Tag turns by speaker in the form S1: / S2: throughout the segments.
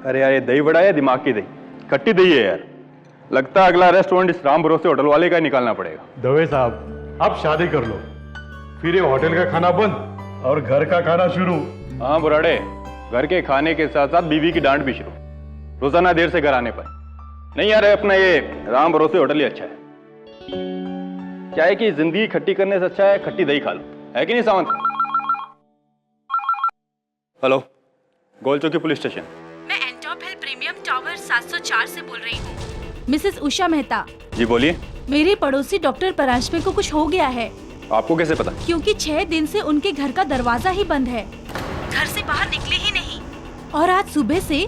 S1: अरे यार, ये दही बड़ा है दिमाग की दही? खट्टी दही है यार। लगता है अगला रेस्टोरेंट इस राम भरोसे होटल वाले का ही निकालना पड़ेगा।
S2: दवे साहब, आप शादी कर लो, फिर ये होटल का खाना बंद और घर का खाना शुरू।
S1: हाँ बुराड़े, घर के खाने के साथ साथ बीवी की डांट भी शुरू, रोजाना देर से घर आने पर। नहीं यार, अपना ये राम भरोसे होटल ही अच्छा है। क्या है कि जिंदगी खट्टी करने से अच्छा है खट्टी दही खा लो, है कि नहीं सावंत? हेलो, गोल चौकी पुलिस स्टेशन।
S3: मैं एंटॉप हिल प्रीमियम टावर 704 से बोल रही हूँ। मिसेस उषा मेहता।
S1: जी बोलिए।
S3: मेरे पड़ोसी डॉक्टर परांजपे को कुछ हो गया है।
S1: आपको कैसे पता?
S3: क्योंकि 6 दिन से उनके घर का दरवाजा ही बंद है, घर से बाहर निकले ही नहीं। और आज सुबह से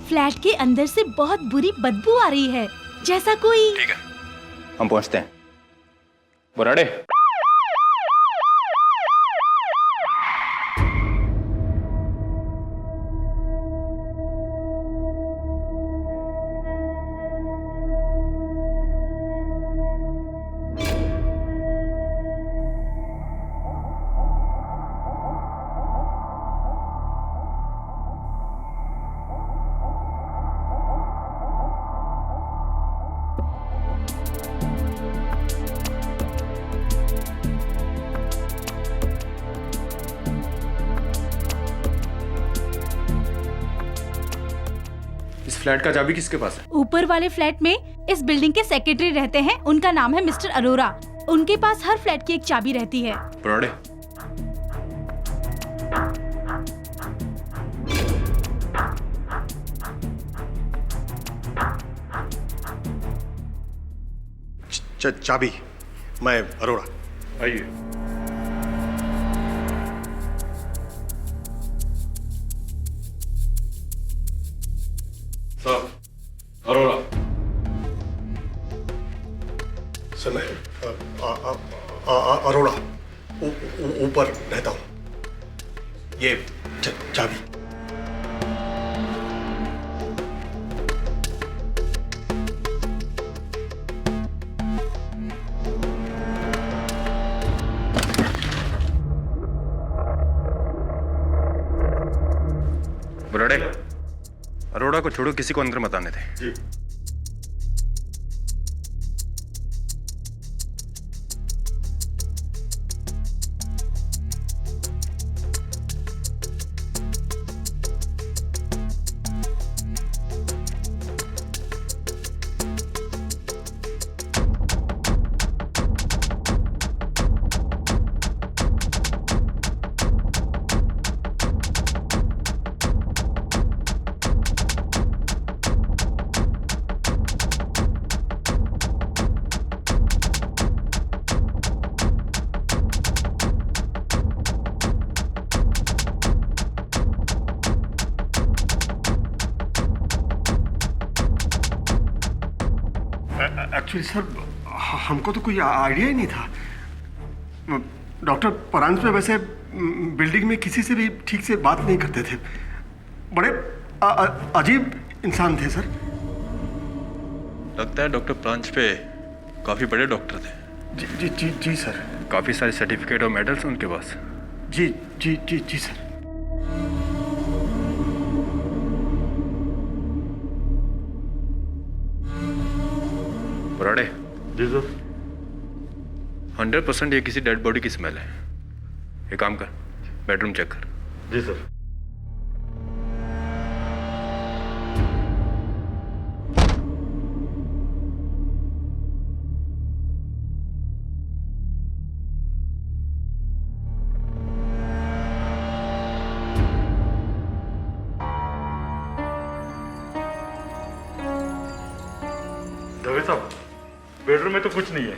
S3: फ्लैट के अंदर से बहुत बुरी बदबू आ रही है, जैसा कोई।
S1: ठीक है, हम पहुंचते हैं। बुराड़े, इस फ्लैट का चाबी किसके पास है?
S3: ऊपर वाले फ्लैट में इस बिल्डिंग के सेक्रेटरी रहते हैं, उनका नाम है मिस्टर अरोरा। उनके पास हर फ्लैट की एक चाबी रहती है।
S1: बुराड़े,
S4: चाबी, मैं अरोड़ा।
S2: आइए। साहब, अरोड़ा।
S4: सर मैं अरोड़ा ऊपर रहता हूँ। ये चाबी।
S1: बुराड़े, अरोड़ा को छोड़ो, किसी को अंदर मत आने दे।
S2: जी।
S4: एक्चुअली सर, हमको तो कोई आइडिया ही नहीं था। डॉक्टर परांजपे वैसे बिल्डिंग में किसी से भी ठीक से बात नहीं करते थे। बड़े अजीब इंसान थे सर।
S1: लगता है डॉक्टर परांजपे काफी बड़े डॉक्टर थे।
S4: जी जी जी जी सर।
S1: काफी सारे सर्टिफिकेट और मेडल्स उनके पास।
S4: जी जी जी जी सर।
S1: बुराड़े,
S2: जी सर।
S1: 100% ये किसी डेड बॉडी की स्मेल है। ये काम कर, बेडरूम चेक कर।
S2: जी सर। दवे साहब, बेडरूम में तो कुछ नहीं है।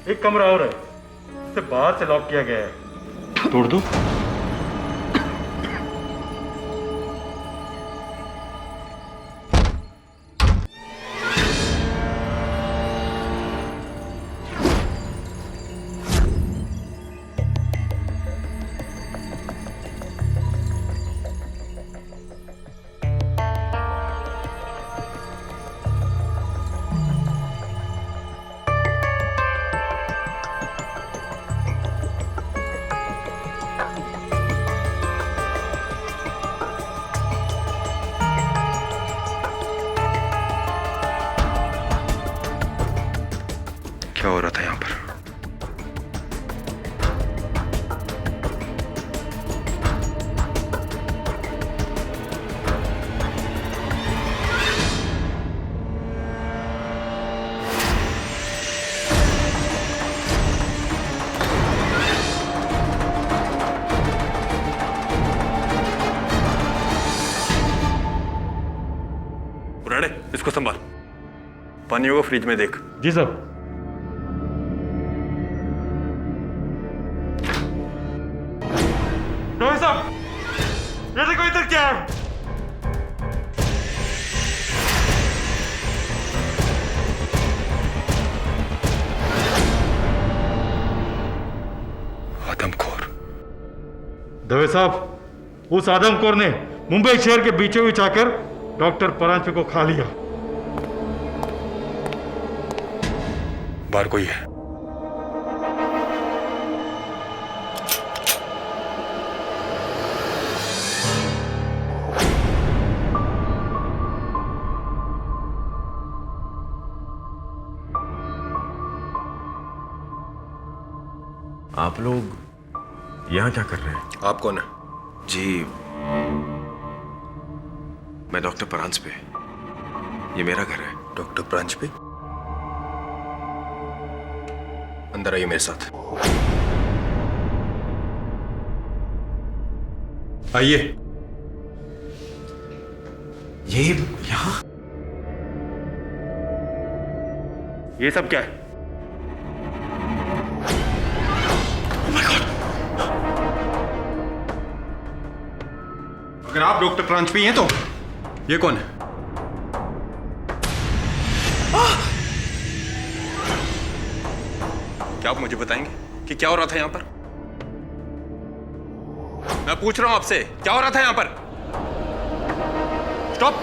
S2: एक कमरा और है, इसे बाहर से लॉक किया गया है। तोड़ दो।
S5: क्या हो रहा था यहाँ पर?
S1: बुराड़े, इसको संभाल। पानियों को फ्रिज में देख।
S2: जी साहब। डॉक्टर साहब, ये देखो इधर क्या है।
S5: आदमखोर।
S2: दवे साहब, उस आदमखोर ने मुंबई शहर के बीचों बीच आकर डॉक्टर परांजपे को खा लिया।
S5: बाहर कोई है?
S6: आप लोग यहाँ क्या कर रहे हैं?
S5: आप कौन है?
S6: जी, मैं डॉक्टर परांजपे। ये मेरा घर है।
S5: डॉक्टर परांजपे? अंदर आइए मेरे साथ। आइए।
S6: ये यहाँ?
S2: ये सब क्या है?
S5: अगर आप डॉक्टर परांजपे हैं तो ये कौन है? क्या आप मुझे बताएंगे कि क्या हो रहा था यहां पर? मैं पूछ रहा हूं आपसे, क्या हो रहा था यहां पर? स्टॉप।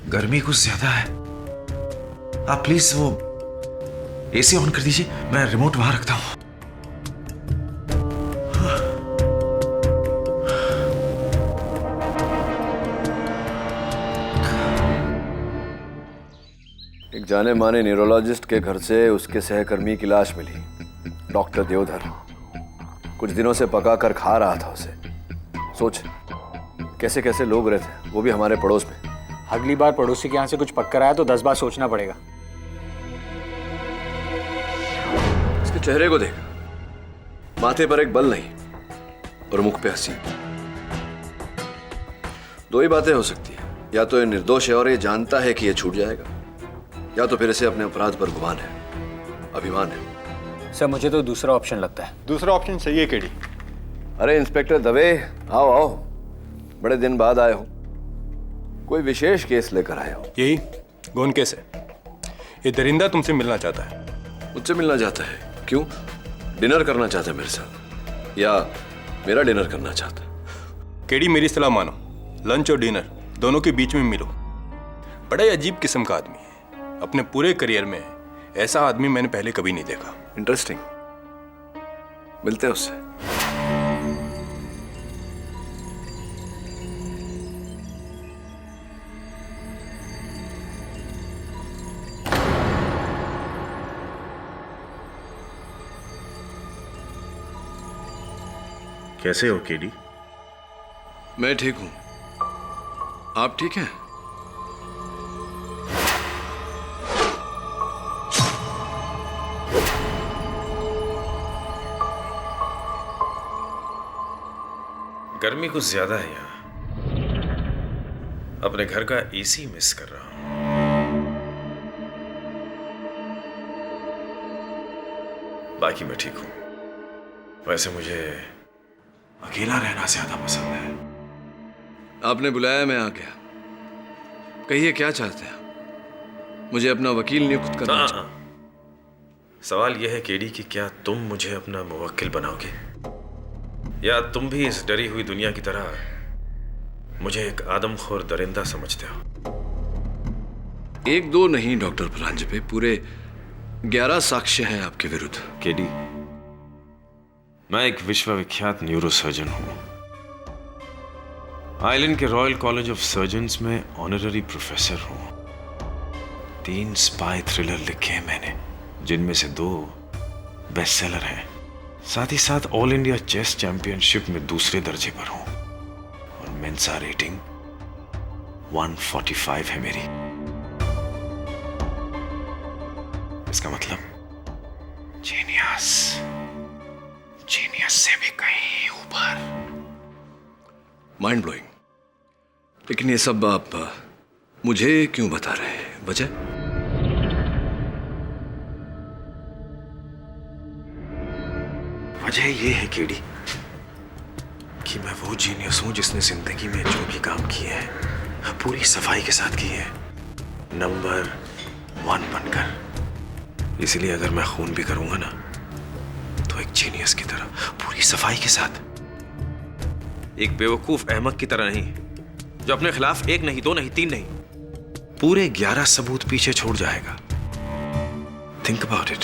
S6: गर्मी कुछ ज्यादा है। आप प्लीज वो एसी ऑन कर दीजिए, मैं रिमोट वहां रखता हूं।
S7: एक जाने माने न्यूरोलॉजिस्ट के घर से उसके सहकर्मी की लाश मिली। डॉक्टर देवधर कुछ दिनों से पका कर खा रहा था उसे। सोच कैसे कैसे लोग रहते, वो भी हमारे पड़ोस में।
S8: अगली बार पड़ोसी के यहाँ से कुछ पककर आया तो 10 बार सोचना पड़ेगा।
S7: इसके चेहरे को देख, माथे पर एक बल नहीं और मुख पे हंसी। दो ही बातें हो सकती है, या तो ये निर्दोष है और ये जानता है कि ये छूट जाएगा, या तो फिर इसे अपने अपराध पर गुमान है, अभिमान है।
S8: सर मुझे तो दूसरा ऑप्शन लगता है।
S1: दूसरा ऑप्शन सही है केडी।
S7: अरे इंस्पेक्टर दवे, आओ आओ, बड़े दिन बाद आए हो। कोई विशेष केस लेकर आए हो?
S5: यही गौन केस है। ये दरिंदा तुमसे मिलना चाहता है।
S7: मुझसे मिलना चाहता है? क्यों? डिनर करना चाहता है मेरे साथ, या मेरा डिनर करना चाहता है?
S5: केडी मेरी सलाह मानो, लंच और डिनर दोनों के बीच में मिलो। बड़ा ही अजीब किस्म का आदमी है। अपने पूरे करियर में ऐसा आदमी मैंने पहले कभी नहीं देखा।
S7: इंटरेस्टिंग, मिलते हैं उससे।
S6: कैसे हो केडी?
S7: मैं ठीक हूं, आप ठीक हैं?
S6: गर्मी कुछ ज्यादा है यहाँ। अपने घर का एसी मिस कर रहा हूं। बाकी मैं ठीक हूं। वैसे मुझे अकेला रहना ज्यादा पसंद है।
S7: आपने बुलाया, मैं आ गया। कहिए क्या चाहते हैं? मुझे अपना वकील नियुक्त करना चाहिए।
S6: सवाल यह है केडी कि क्या तुम मुझे अपना मुवक्किल बनाओगे, या तुम भी इस डरी हुई दुनिया की तरह मुझे एक आदमखोर दरिंदा समझते हो?
S7: एक दो नहीं डॉक्टर परांजपे, पूरे 11 साक्ष्य हैं आपके विरुद्ध।
S6: केडी, मैं एक विश्वविख्यात न्यूरोसर्जन हूं। आइलैंड के रॉयल कॉलेज ऑफ सर्जन्स में ऑनररी प्रोफेसर हूं। 3 स्पाई थ्रिलर लिखे हैं मैंने, जिनमें से 2 बेस्टसेलर हैं। साथ ही साथ ऑल इंडिया चेस चैंपियनशिप में दूसरे दर्जे पर हूं और मेंसा रेटिंग 145 है मेरी। इसका मतलब जीनियस, जीनियस से भी कहीं ऊपर।
S7: Mind blowing. लेकिन ये सब आप मुझे क्यों बता रहे हैं? वजह?
S6: वजह यह है केडी कि मैं वो जीनियस हूं जिसने जिंदगी में जो भी काम किए हैं पूरी सफाई के साथ किए हैं, नंबर 1 बनकर। इसलिए अगर मैं खून भी करूंगा ना, तो एक जीनियस की तरह पूरी सफाई के साथ, एक बेवकूफ अहमक की तरह नहीं, जो अपने खिलाफ 1 नहीं 2 नहीं 3 नहीं, पूरे 11 सबूत पीछे छोड़ जाएगा। Think about it.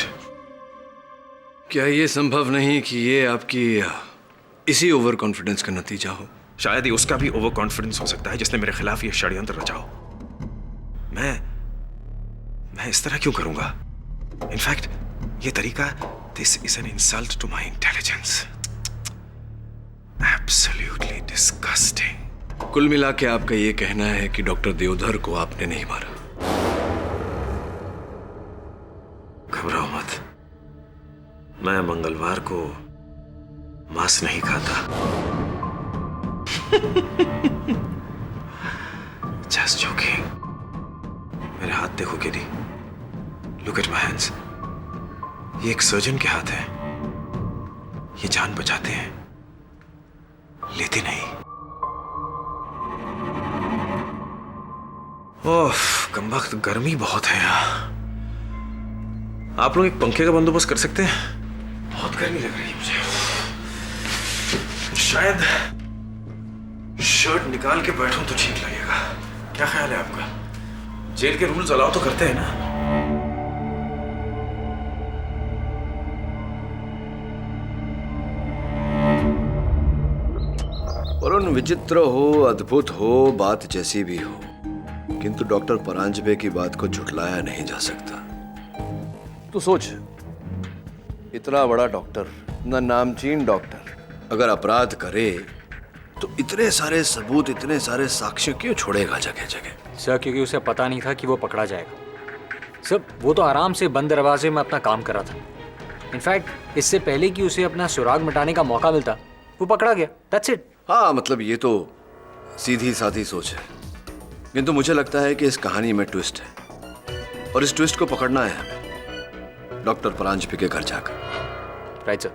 S7: क्या ये संभव नहीं कि ये आपकी इसी ओवर कॉन्फिडेंस का नतीजा हो?
S6: शायद ही उसका भी ओवर कॉन्फिडेंस हो सकता है जिसने मेरे खिलाफ ये षड्यंत्र रचा हो। मैं इस तरह क्यों करूंगा? इनफैक्ट ये तरीका, this is an insult to my intelligence. Absolutely disgusting.
S7: कुल मिला के आपका ये कहना है कि डॉक्टर देवधर को आपने नहीं मारा?
S6: घबराओ मत, मैं मंगलवार को मांस नहीं खाता। Just joking. मेरे हाथ देखो KD, look at my hands. ये एक सर्जन के हाथ हैं। ये जान बचाते हैं, लेते नहीं। ओह, कमबख्त गर्मी बहुत है यहाँ। आप लोग एक पंखे का बंदोबस्त कर सकते हैं? बहुत गर्मी लग रही है मुझे। शायद शर्ट निकाल के बैठूं तो ठीक लगेगा। क्या ख्याल है आपका? जेल के रूल्स अलाउ तो करते हैं ना?
S7: वरुण, विचित्र हो, अद्भुत हो, बात जैसी भी हो, किंतु डॉक्टर परांजपे की बात को झुठलाया नहीं जा सकता। तू सोच, इतना बड़ा डॉक्टर, इतना नामचीन डॉक्टर, अगर अपराध करे तो इतने सारे सबूत, इतने सारे साक्ष्य क्यों छोड़ेगा जगह जगह?
S8: सर, क्योंकि उसे पता नहीं था कि वो पकड़ा जाएगा। सर, वो तो आराम से बंद दरवाजे में अपना काम कर रहा था। इनफैक्ट इससे पहले कि उसे अपना सुराग मिटाने का मौका मिलता, वो पकड़ा गया। That's it.
S7: हाँ, मतलब ये तो सीधी साधी सोच है, किंतु मुझे लगता है कि इस कहानी में ट्विस्ट है और इस ट्विस्ट को पकड़ना है हमें डॉक्टर परांजपे के घर जाकर।
S8: Right sir.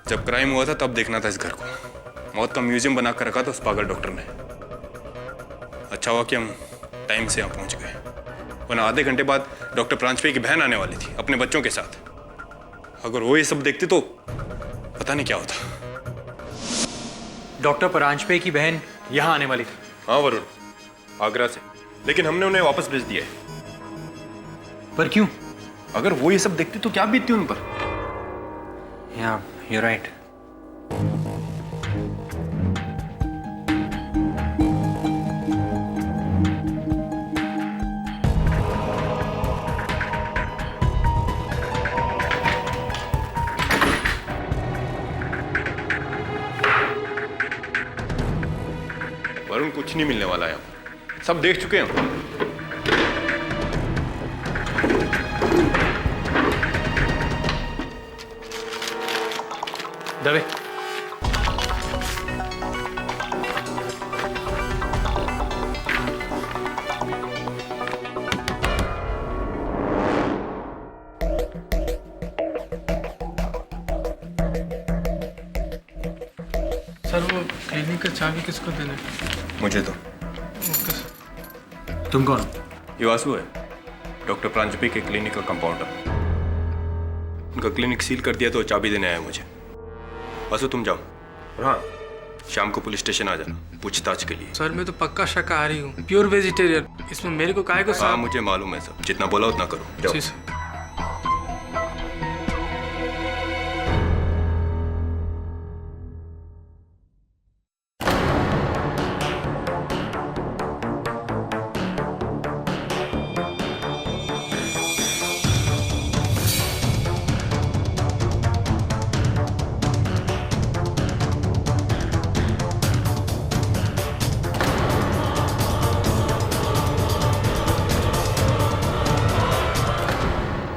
S5: जब क्राइम हुआ था तब देखना था इस घर को। मौत का म्यूजियम बना कर रखा था उस पागल डॉक्टर ने। अच्छा हुआ कि हम टाइम से यहाँ पहुंच गए, वरना आधे घंटे बाद डॉक्टर परांजपे की बहन आने वाली थी अपने बच्चों के साथ। अगर वो ये सब देखते तो पता नहीं क्या होता।
S8: डॉक्टर परांजपे की बहन यहाँ आने वाली थी।
S5: हाँ वरुण, आगरा से, लेकिन हमने उन्हें वापस भेज दिया है।
S8: पर क्यों?
S5: अगर वो ये सब देखते तो क्या बीतती उन पर?
S8: Yeah, you're right.
S5: वरुण, कुछ नहीं मिलने वाला है, सब देख चुके हैं हम।
S8: दवे।
S9: सर, वो क्लिनिक का चाबी किसको देना?
S5: मुझे तो।
S9: Okay sir.
S8: तुम कौन?
S5: ये वासु है, डॉक्टर परांजपे के क्लिनिक का कंपाउंडर। उनका क्लिनिक सील कर दिया तो चाबी देने आया मुझे। वासु, तुम जाओ।
S6: हाँ,
S5: शाम को पुलिस स्टेशन आ जाना पूछताछ के लिए।
S9: सर मैं तो पक्का शाकाहारी हूँ, प्योर वेजिटेरियन। इसमें मेरे को काहे को
S5: हाँ मुझे मालूम है सब, जितना बोला उतना करो। जाओ।
S9: जी सर।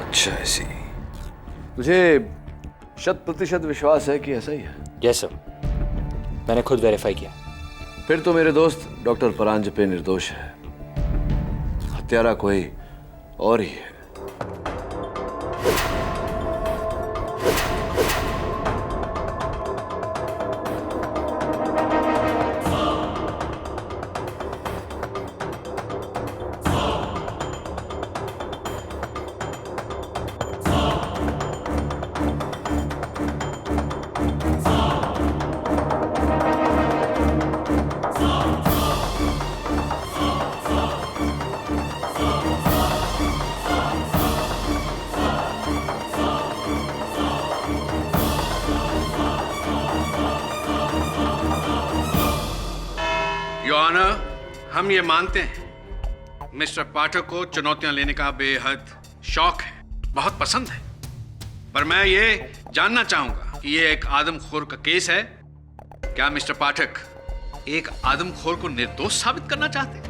S7: अच्छा ऐसी, तुझे 100% विश्वास है कि ऐसा ही है?
S8: यस सर, मैंने खुद वेरीफाई किया।
S7: फिर तो मेरे दोस्त डॉक्टर परांजपे निर्दोष है, हत्यारा कोई और ही है।
S10: योर ऑनर, हम ये मानते हैं मिस्टर पाठक को चुनौतियां लेने का बेहद शौक है, बहुत पसंद है। पर मैं ये जानना चाहूंगा कि ये एक आदमखोर का केस है। क्या मिस्टर पाठक एक आदमखोर को निर्दोष साबित करना चाहते हैं?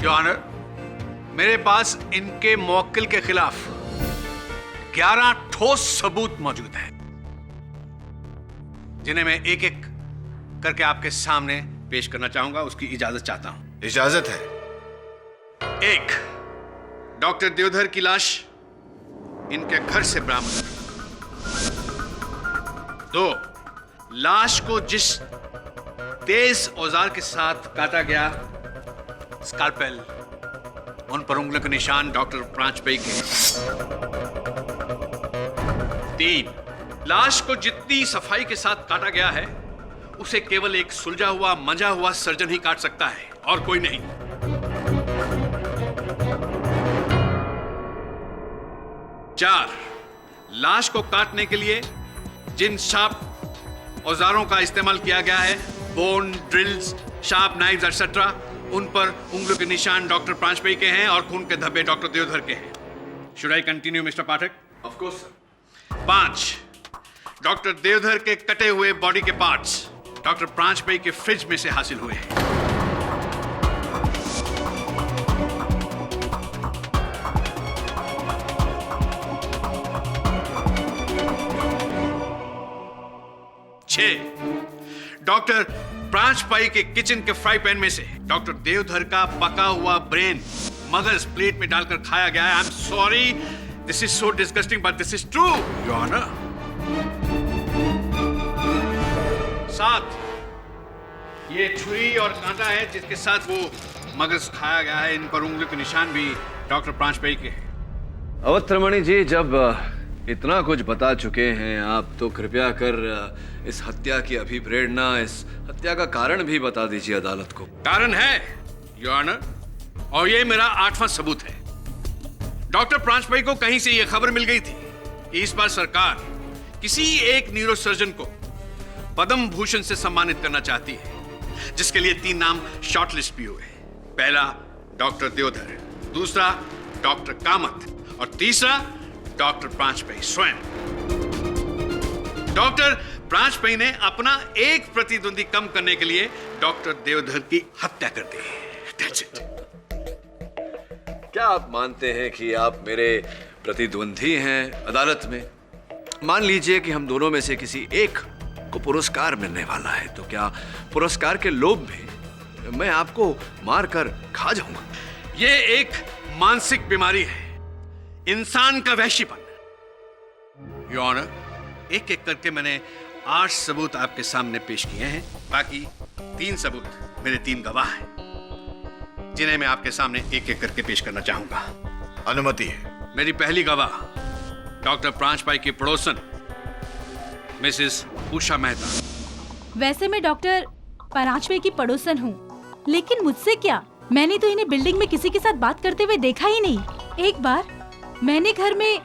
S10: योर ऑनर, मेरे पास इनके मुवक्किल के खिलाफ 11 ठोस सबूत मौजूद हैं, जिन्हें मैं एक एक करके आपके सामने पेश करना चाहूंगा। उसकी इजाजत चाहता हूं।
S6: इजाजत है।
S10: 1, डॉक्टर देवधर की लाश इनके घर से बरामद। 2, लाश को जिस तेज औजार के साथ काटा गया, स्कालपेल, उन पर उंगलियों के निशान डॉक्टर प्रांजपे के। 3, लाश को जितनी सफाई के साथ काटा गया है उसे केवल एक सुलझा हुआ मंजा हुआ सर्जन ही काट सकता है और कोई नहीं। 4, लाश को काटने के लिए जिन शार्प औजारों का इस्तेमाल किया गया है, bone, drills, sharp knives etcetera, उन पर उंगलियों के निशान डॉक्टर प्रांजपे के हैं और खून के धब्बे डॉक्टर देवधर के हैं। Should I continue mister Pathak? Of course sir. 5, doctor Deodhar के कटे हुए बॉडी के पार्ट्स डॉक्टर प्रांजपे के फ्रिज में से हासिल हुए हैं। 6, डॉक्टर प्रांजपे के किचन के फ्राई पैन में से डॉक्टर देवधर का पका हुआ ब्रेन मगज प्लेट में डालकर खाया गया है। I am sorry, this is so disgusting but this is true your honour. 7, ये छुरी और कांटा है जिसके साथ वो मगज खाया गया है। इन पर उंगलियों के निशान भी डॉक्टर प्रांजपे के हैं।
S7: अवत्रमणि जी, जब इतना कुछ बता चुके हैं आप, तो कृपया कर इस हत्या की अभिप्रेरणा, इस हत्या का कारण भी बता दीजिए अदालत को।
S10: कारण है योर ऑनर, और ये मेरा 8वां सबूत है। डॉक्टर प्रांजपे को कहीं से ये खबर मिल गई थी कि इस बार सरकार किसी एक न्यूरोसर्जन को पद्म भूषण से सम्मानित करना चाहती है, जिसके लिए 3 नाम शॉर्टलिस्ट भी हुए। पहला डॉक्टर देवधर, दूसरा डॉक्टर कामत और तीसरा डॉक्टर प्रांजपे स्वयं। डॉक्टर प्रांजपे ने अपना एक प्रतिद्वंदी कम करने के लिए डॉक्टर देवधर की हत्या कर दी। That's it.
S7: क्या आप मानते हैं कि आप मेरे प्रतिद्वंदी हैं अदालत में? मान लीजिए कि हम दोनों में से किसी एक को पुरस्कार मिलने वाला है, तो क्या पुरस्कार के लोभ में मैं आपको मारकर खा जाऊंगा?
S10: ये एक मानसिक बीमारी है, इंसान का वहशीपन। योर ऑनर, एक एक करके मैंने 8 सबूत आपके सामने पेश किए हैं। बाकी 3 सबूत मेरे 3 गवाह हैं, जिन्हें मैं आपके सामने एक एक करके पेश करना चाहूंगा।
S6: अनुमति है।
S10: मेरी पहली गवाह डॉक्टर प्रांजपाई की पड़ोसन मिसेस उषा मेहता।
S3: वैसे मैं डॉक्टर परांजपे की पड़ोसन हूँ, लेकिन मुझसे क्या, मैंने तो इन्हें बिल्डिंग में किसी के साथ बात करते हुए देखा ही नहीं। एक बार मैंने घर में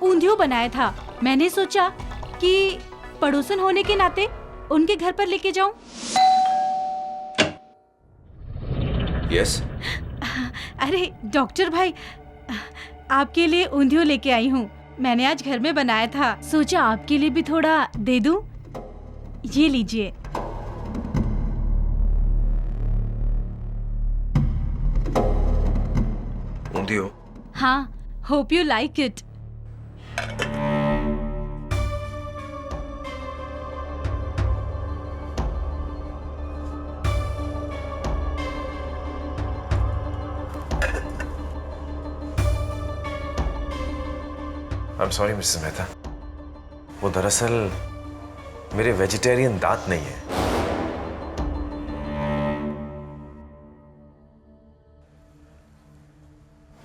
S3: ऊंधियो बनाया था, मैंने सोचा कि पड़ोसन होने के नाते उनके घर पर लेके जाऊं।
S6: यस।
S3: अरे डॉक्टर भाई, आपके लिए ऊंधियो लेके आई हूँ। मैंने आज घर में बनाया था, सोचा आपके लिए भी थोड़ा दे दूं। ये लीजिए।
S6: ऊंधियो?
S3: हाँ, hope you like it.
S6: I am sorry Mrs Mehta, वो दरअसल मेरे वेजिटेरियन दांत नहीं है।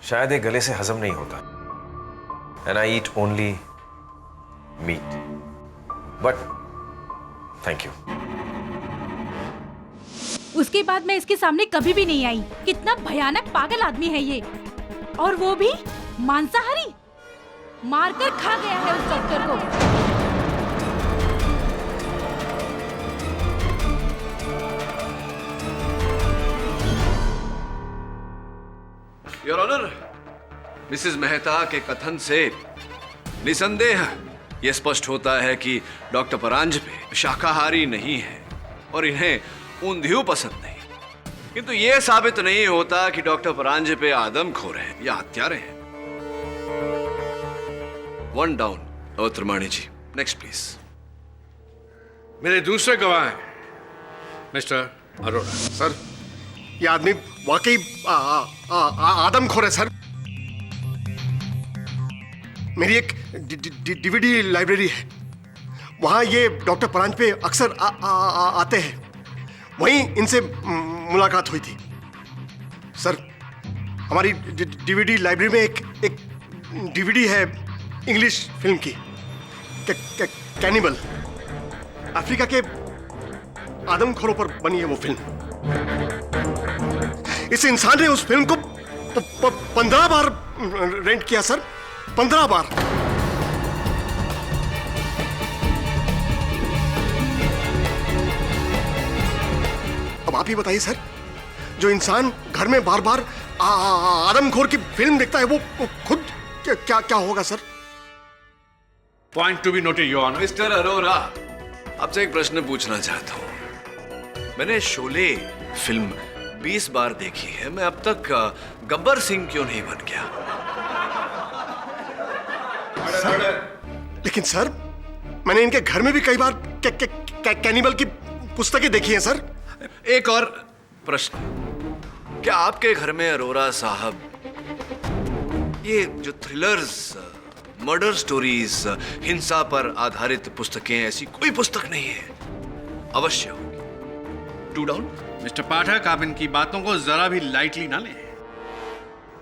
S6: शायद ये गले से हजम नहीं होता। And I eat only meat. But thank you.
S3: उसके बाद मैं इसके सामने कभी भी नहीं आई। कितना भयानक पागल आदमी है ये, और वो भी मांसाहारी। मारकर खा गया है उस डॉक्टर को।
S10: योर ऑनर, मिसेस मेहता के कथन से निसंदेह यह स्पष्ट होता है कि डॉक्टर परांजपे शाकाहारी नहीं है और इन्हें ऊंधियो पसंद नहीं, किंतु यह साबित नहीं होता कि डॉक्टर परांजपे आदमखोर हैं या हत्यारे हैं। One down. अवतरमाणी जी, नेक्स्ट प्लीज।
S2: मेरे दूसरे गवाह हैं मिस्टर अरोड़ा।
S4: सर, ये आदमी वाकई आदमखोर है सर। मेरी एक डीवीडी लाइब्रेरी है, वहां ये डॉक्टर परांजपे अक्सर आते हैं। वहीं इनसे मुलाकात हुई थी। सर, हमारी डीवीडी लाइब्रेरी में एक डीवीडी है इंग्लिश फिल्म की, कैनिबल। अफ्रीका के आदमखोरों पर बनी है वो फिल्म। इस इंसान ने उस फिल्म को 15 बार रेंट किया सर, 15 बार। अब आप ही बताइए सर, जो इंसान घर में बार बार आदमखोर की फिल्म देखता है, वो खुद क्या होगा sir?
S2: Point to be noted your honour.
S10: Mister Arora, आपसे एक प्रश्न पूछना चाहता हूं। मैंने शोले फिल्म 20 बार देखी है, मैं अब तक गब्बर सिंह क्यों नहीं बन गया?
S4: लेकिन सर, मैंने इनके घर में भी कई बार कैनिबल की पुस्तकें देखी हैं सर।
S10: एक और प्रश्न, क्या आपके घर में अरोरा साहब ये जो थ्रिलर्स, मर्डर स्टोरीज, हिंसा पर आधारित पुस्तकें, ऐसी कोई पुस्तक नहीं है? अवश्य होगी। 2 डाउन।
S2: मिस्टर पाठक, आप इनकी बातों को जरा भी लाइटली ना लें।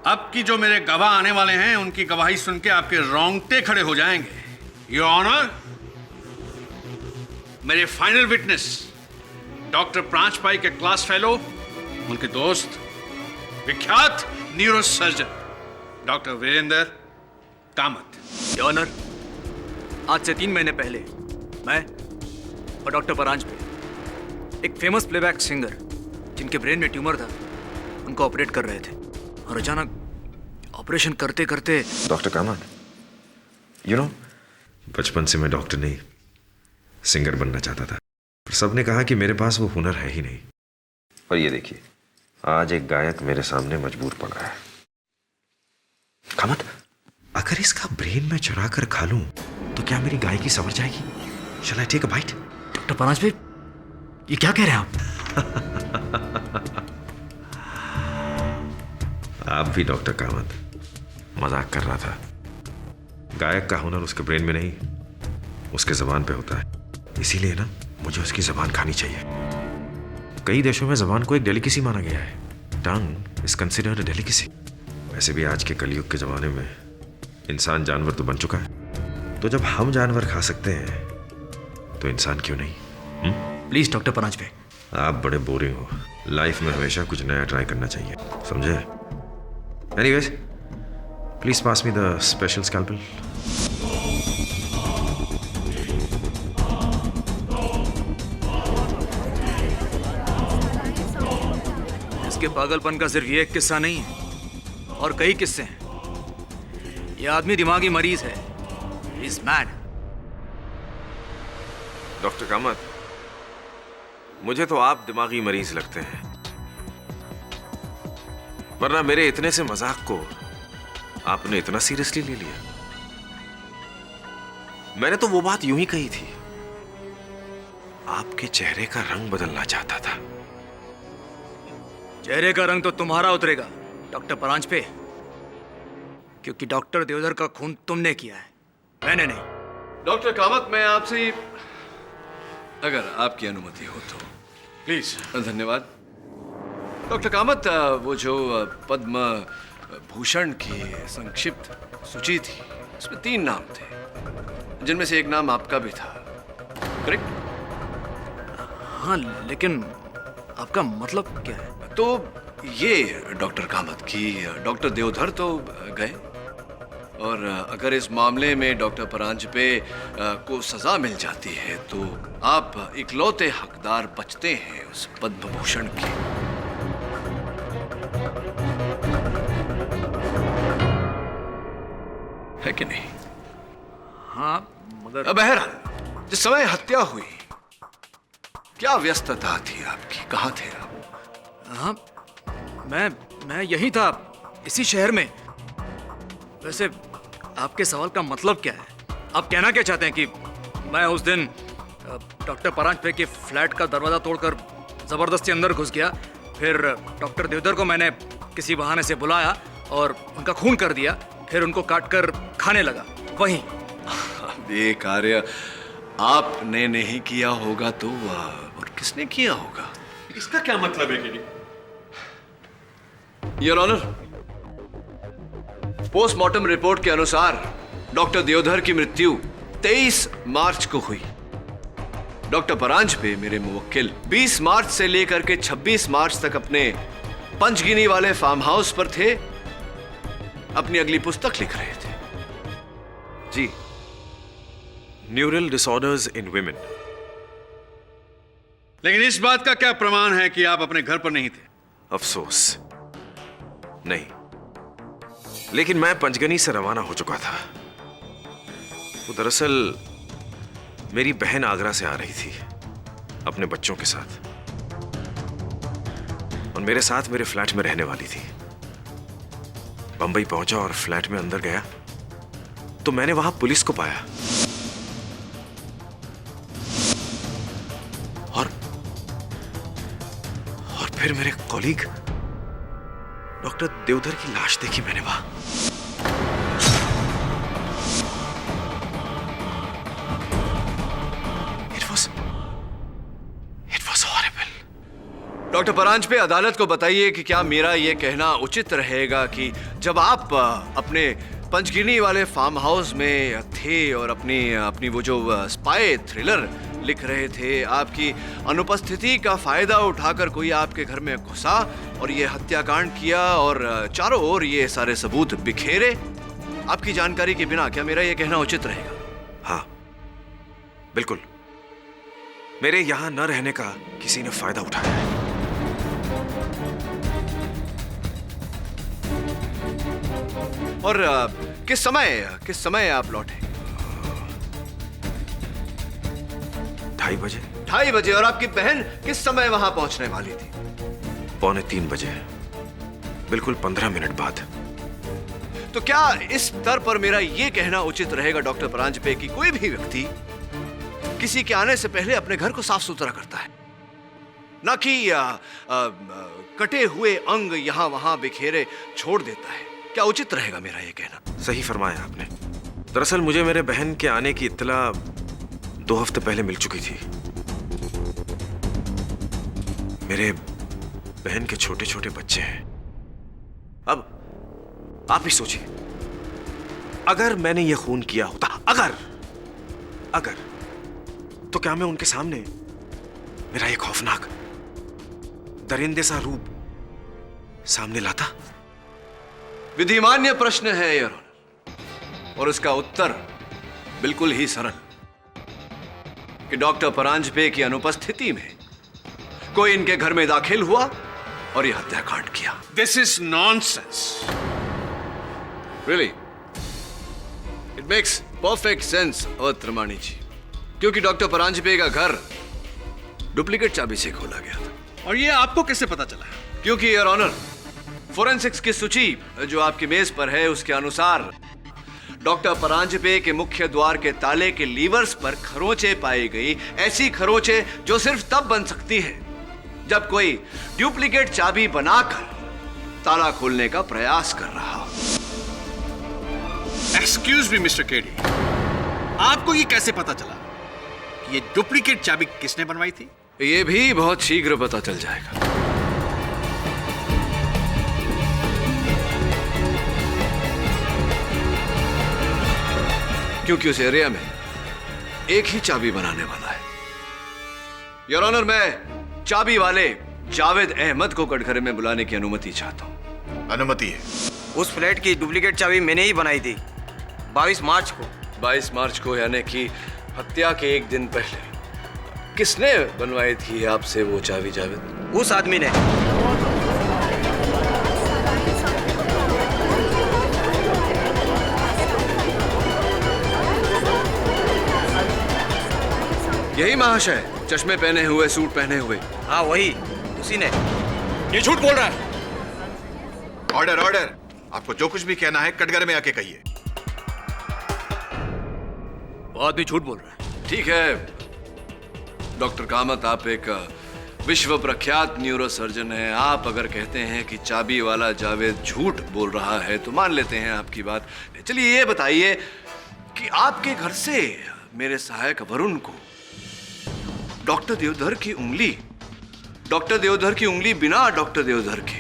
S2: अब की जो मेरे गवाह आने वाले हैं, उनकी गवाही सुन के आपके रोंगटे खड़े हो जाएंगे। योर ऑनर, मेरे फाइनल विटनेस डॉक्टर प्रांजपाई के क्लास फेलो, उनके दोस्त, विख्यात neuro surgeon doctor Virendra Kamat.
S8: Your honour, आज से 3 महीने पहले मैं और डॉक्टर परांजपे, एक फेमस प्लेबैक सिंगर जिनके ब्रेन में ट्यूमर था, उनको ऑपरेट कर रहे थे, और अचानक ऑपरेशन करते करते।
S6: डॉक्टर कामत, यू नो, बचपन से मैं डॉक्टर नहीं सिंगर बनना चाहता था, पर सबने कहा कि मेरे पास वो हुनर है ही नहीं। और ये देखिए, आज एक गायक मेरे सामने मजबूर पड़ा है। कामत, अगर इसका ब्रेन मैं चुरा कर खा लूं तो क्या मेरी गायकी संवर जाएगी? Shall I take a bite?
S8: Doctor Paranjpe, ये क्या कह रहे हैं आप?
S6: आप भी डॉक्टर कामत मजाक कर रहा था। गायक का हुनर उसके ब्रेन में नहीं, उसके जबान पे होता है। इसीलिए ना, मुझे उसकी जबान खानी चाहिए। कई देशों में जबान को एक डेलिकेसी माना गया है। Tongue is considered a delicacy. वैसे भी आज के कलयुग के जमाने में इंसान जानवर तो बन चुका है, तो जब हम जानवर खा सकते हैं तो इंसान क्यों नहीं?
S8: प्लीज डॉक्टर परांज पे।
S6: आप बड़े बोरिंग हो। लाइफ में हमेशा कुछ नया ट्राई करना चाहिए, समझे? Anyways, please pass me the special scalpel.
S8: इसके पागलपन का सिर्फ ये एक किस्सा नहीं है, और कई किस्से हैं। ये आदमी दिमागी मरीज है, इज मैड।
S6: डॉक्टर कामत, मुझे तो आप दिमागी मरीज लगते हैं, वरना मेरे इतने से मजाक को आपने इतना सीरियसली ले लिया। मैंने तो वो बात यूं ही कही थी, आपके चेहरे का रंग बदलना चाहता था।
S8: चेहरे का रंग तो तुम्हारा उतरेगा डॉक्टर परांज पे, क्योंकि डॉक्टर देवधर का खून तुमने किया है, मैंने नहीं।
S10: डॉक्टर कामत, मैं आपसे, अगर आपकी अनुमति हो तो प्लीज। धन्यवाद डॉक्टर कामत। वो जो पद्म भूषण की संक्षिप्त सूची थी, उसमें 3 नाम थे, जिनमें से एक नाम आपका भी था, करेक्ट?
S8: हाँ, लेकिन आपका मतलब क्या है?
S10: तो ये डॉक्टर कामत की डॉक्टर देवधर तो गए, और अगर इस मामले में डॉक्टर परांजपे को सजा मिल जाती है तो आप इकलौते हकदार बचते हैं उस पद्म भूषण की। है कि नहीं?
S8: हाँ, मगर
S10: बहरहाल, जिस समय हत्या हुई, क्या व्यस्तता थी आपकी? कहाँ थे आप?
S8: हाँ, मैं यही था, इसी शहर में। वैसे आपके सवाल का मतलब क्या है? आप कहना क्या चाहते हैं कि मैं उस दिन डॉक्टर परांजपे के फ्लैट का दरवाजा तोड़कर जबरदस्ती अंदर घुस गया, फिर डॉक्टर देवधर को मैंने किसी बहाने से बुलाया और उनका खून कर दिया, फिर उनको काटकर खाने लगा, वहीं?
S10: ये कार्य आपने नहीं किया होगा तो और किसने किया होगा? इसका क्या मतलब है कि योर ऑनर, पोस्टमार्टम रिपोर्ट के अनुसार डॉक्टर देवधर की मृत्यु 23 मार्च को हुई। डॉक्टर परांजपे, मेरे मुवक्किल, 20 मार्च से लेकर के 26 मार्च तक अपने पंचगिनी वाले फार्म हाउस पर थे, अपनी अगली पुस्तक लिख रहे थे।
S6: जी, न्यूरल डिसऑर्डर्स इन विमेन।
S10: लेकिन इस बात का क्या प्रमाण है कि आप अपने घर पर नहीं थे?
S6: अफसोस, नहीं। लेकिन मैं पंचगनी से रवाना हो चुका था। वो दरअसल मेरी बहन आगरा से आ रही थी अपने बच्चों के साथ, और मेरे साथ मेरे फ्लैट में रहने वाली थी। बंबई पहुंचा और फ्लैट में अंदर गया तो मैंने वहां पुलिस को पाया, और फिर मेरे कॉलीग डॉक्टर देवधर की लाश देखी मैंने वहां। It was horrible.
S10: Doctor Paranjpe, अदालत को बताइए कि क्या मेरा यह कहना उचित रहेगा कि जब आप अपने पंचगिनी वाले फार्म हाउस में थे और अपनी वो जो स्पाई थ्रिलर लिख रहे थे, आपकी अनुपस्थिति का फायदा उठाकर कोई आपके घर में घुसा और ये हत्याकांड किया और चारों ओर ये सारे सबूत बिखेरे आपकी जानकारी के बिना? क्या मेरा ये कहना उचित रहेगा?
S6: हाँ, बिल्कुल। मेरे यहां न रहने का किसी ने फायदा उठाया है।
S10: और किस समय आप लौटे?
S6: 2:30 बजे।
S10: 2:30 बजे। और आपकी बहन किस समय वहां पहुंचने वाली थी?
S6: 2:45 बजे, बिल्कुल 15 मिनट बाद।
S10: तो क्या इस स्तर पर मेरा यह कहना उचित रहेगा डॉक्टर परांजपे कि कोई भी व्यक्ति किसी के आने से पहले अपने घर को साफ सुथरा करता है, ना कि कटे हुए अंग यहां वहां बिखेरे छोड़ देता है? क्या उचित रहेगा मेरा यह कहना?
S6: सही फरमाया आपने। दरअसल मुझे मेरे बहन के आने की इत्तला 2 हफ्ते पहले मिल चुकी थी। मेरे बहन के छोटे छोटे बच्चे हैं। अब आप ही सोचिए, अगर मैंने यह खून किया होता, अगर अगर तो क्या मैं उनके सामने मेरा एक खौफनाक दरिंदे सा रूप सामने लाता?
S11: विधिमान्य प्रश्न है योर ऑनर, और उसका उत्तर बिल्कुल ही सरल कि डॉक्टर परांजपे की अनुपस्थिति में कोई इनके घर में दाखिल हुआ और यह हत्याकांड किया।
S2: This is nonsense.
S11: Really it makes perfect sense Trimani ji, क्योंकि डॉक्टर परांजपे का घर डुप्लीकेट चाबी से खोला गया था।
S2: और ये आपको कैसे पता चला?
S11: क्योंकि योर ऑनर, फोरेंसिक्स की सूची जो आपकी मेज पर है उसके अनुसार डॉक्टर परांजपे के मुख्य द्वार के ताले के लीवर्स पर खरोंचे पाई गई, ऐसी खरोंचे जो सिर्फ तब बन सकती है जब कोई डुप्लीकेट चाबी बनाकर ताला खोलने का प्रयास कर रहा हो।
S2: एक्सक्यूज मी मिस्टर केडी, आपको ये कैसे पता चला कि ये डुप्लीकेट चाबी किसने बनवाई थी?
S11: ये भी बहुत शीघ्र पता चल जाएगा। क्योंकि उस एरिया में एक ही चाबी बनाने वाला है। योर ऑनर, मैं चाबी वाले जावेद अहमद को कटघरे में बुलाने की अनुमति चाहता हूं।
S12: अनुमति है।
S13: उस फ्लैट की डुप्लीकेट चाबी मैंने ही बनाई थी 22 मार्च को।
S11: 22 मार्च को, यानी कि हत्या के एक दिन पहले। किसने बनवाई थी आपसे वो चाबी जावेद?
S13: उस आदमी ने।
S11: यही महाशय, चश्मे पहने हुए, सूट पहने हुए?
S13: हाँ वही, उसी ने।
S11: ये झूठ बोल रहा है।
S12: ऑर्डर ऑर्डर, आपको जो कुछ भी कहना है कटघरे में आके कहिए।
S11: वो आदमी झूठ बोल रहा है। ठीक है डॉक्टर कामत, आप एक विश्व प्रख्यात न्यूरो सर्जन हैं। आप अगर कहते हैं कि चाबी वाला जावेद झूठ बोल रहा है तो मान लेते हैं आपकी बात। चलिए ये बताइए कि आपके घर से मेरे सहायक वरुण को डॉक्टर देवधर की उंगली बिना डॉक्टर देवधर के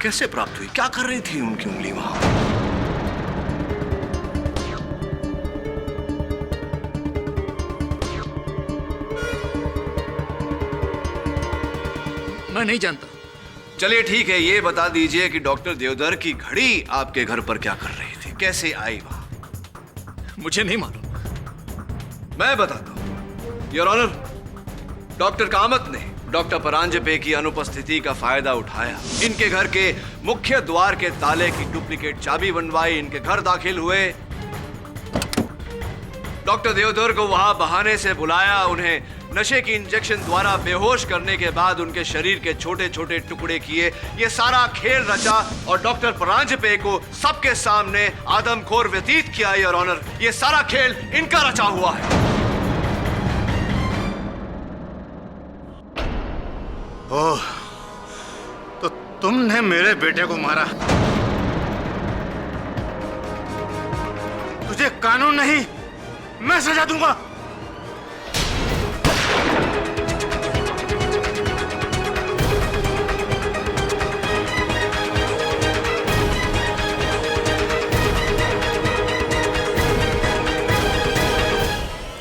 S11: कैसे प्राप्त हुई? क्या कर रही थी उनकी उंगली वहां?
S8: मैं नहीं जानता।
S11: चलिए ठीक है, ये बता दीजिए कि डॉक्टर देवधर की घड़ी आपके घर पर क्या कर रही थी, कैसे आई वहां?
S8: मुझे नहीं मालूम।
S11: मैं बताता हूं योर ऑनर। डॉक्टर कामत ने डॉक्टर परांजपे की अनुपस्थिति का फायदा उठाया, इनके घर के मुख्य द्वार के ताले की डुप्लीकेट चाबी बनवाई, इनके घर दाखिल हुए, डॉक्टर देवधर को वहां बहाने से बुलाया, उन्हें नशे की इंजेक्शन द्वारा बेहोश करने के बाद उनके शरीर के छोटे छोटे टुकड़े किए। ये सारा खेल रचा और डॉक्टर परांजपे को सबके सामने आदमखोर व्यतीत किया। योर ऑनर, ये सारा खेल इनका रचा हुआ है।
S12: ओह, तो तुमने मेरे बेटे को मारा? तुझे कानून नहीं, मैं सजा दूंगा।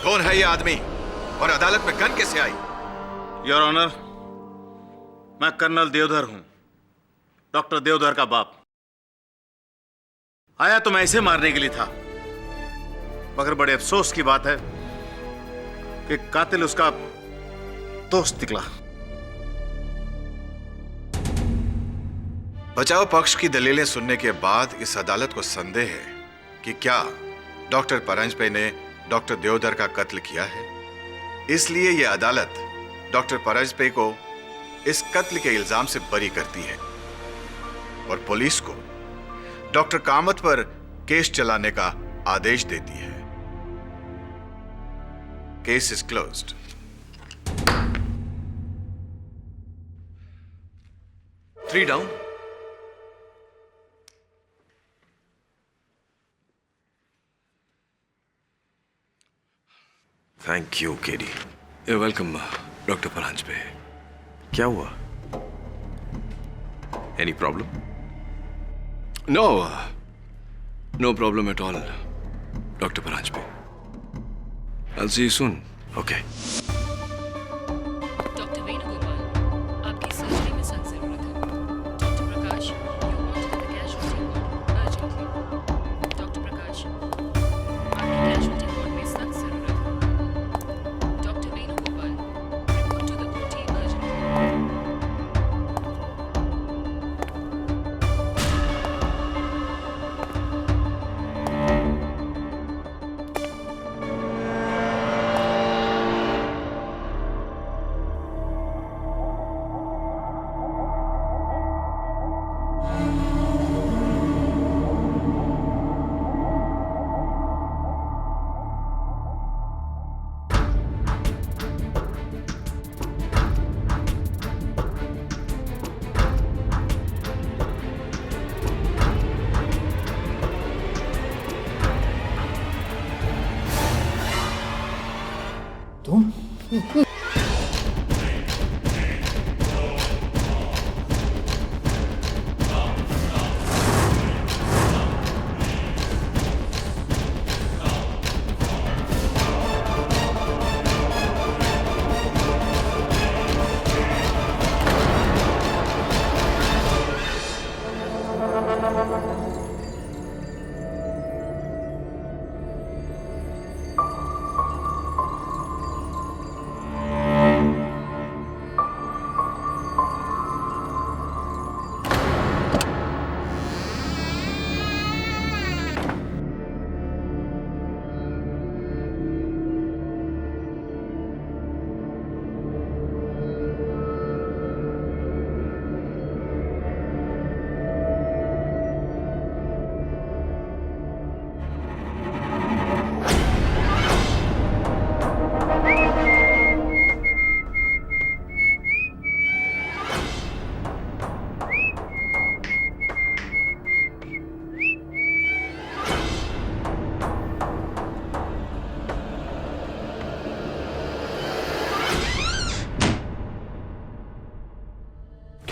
S12: कौन है ये आदमी और अदालत में गन कैसे आई?
S14: योर ऑनर, मैं कर्नल देवधर हूं, डॉक्टर देवधर का बाप। आया तो मैं इसे मारने के लिए था, मगर बड़े अफसोस की बात है कि कातिल उसका दोस्त निकला।
S12: बचाव पक्ष की दलीलें सुनने के बाद इस अदालत को संदेह है कि क्या डॉक्टर परांजपे ने डॉक्टर देवधर का कत्ल किया है। इसलिए यह अदालत डॉक्टर परांजपे को इस कत्ल के इल्जाम से बरी करती है और पुलिस को डॉक्टर कामत पर केस चलाने का आदेश देती है। Case is closed.
S11: Three down.
S6: Thank you KD.
S11: You're welcome, doctor Paranjpe.
S6: क्या हुआ? Any problem?
S11: No problem at all, doctor Paranjpe.
S6: I'll see you soon. Okay.
S15: Doctor Venugopal, आपकी सर्जरी में सख्त जरूरत है। Doctor Prakash, you want the casualty ward urgently. Doctor Prakash, आपकी casualty ward में सख्त जरूरत है। Doctor Venugopal, report to the OT urgently.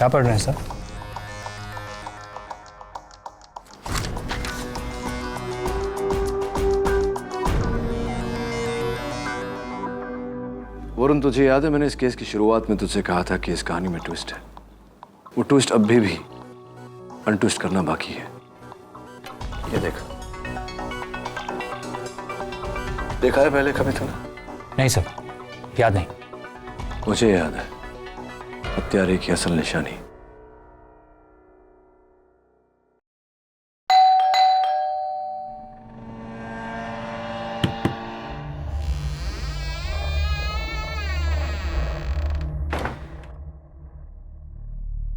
S16: क्या पढ़ रहे हैं सर?
S7: वरुण, तुझे याद है मैंने इस केस की शुरुआत में तुझसे कहा था कि इस कहानी में ट्विस्ट है। वो ट्विस्ट अब भी अनट्विस्ट करना बाकी है। ये देख, देखा है पहले कभी तूने?
S16: नहीं सर, याद नहीं।
S7: मुझे याद है, हत्यारे की असल निशानी।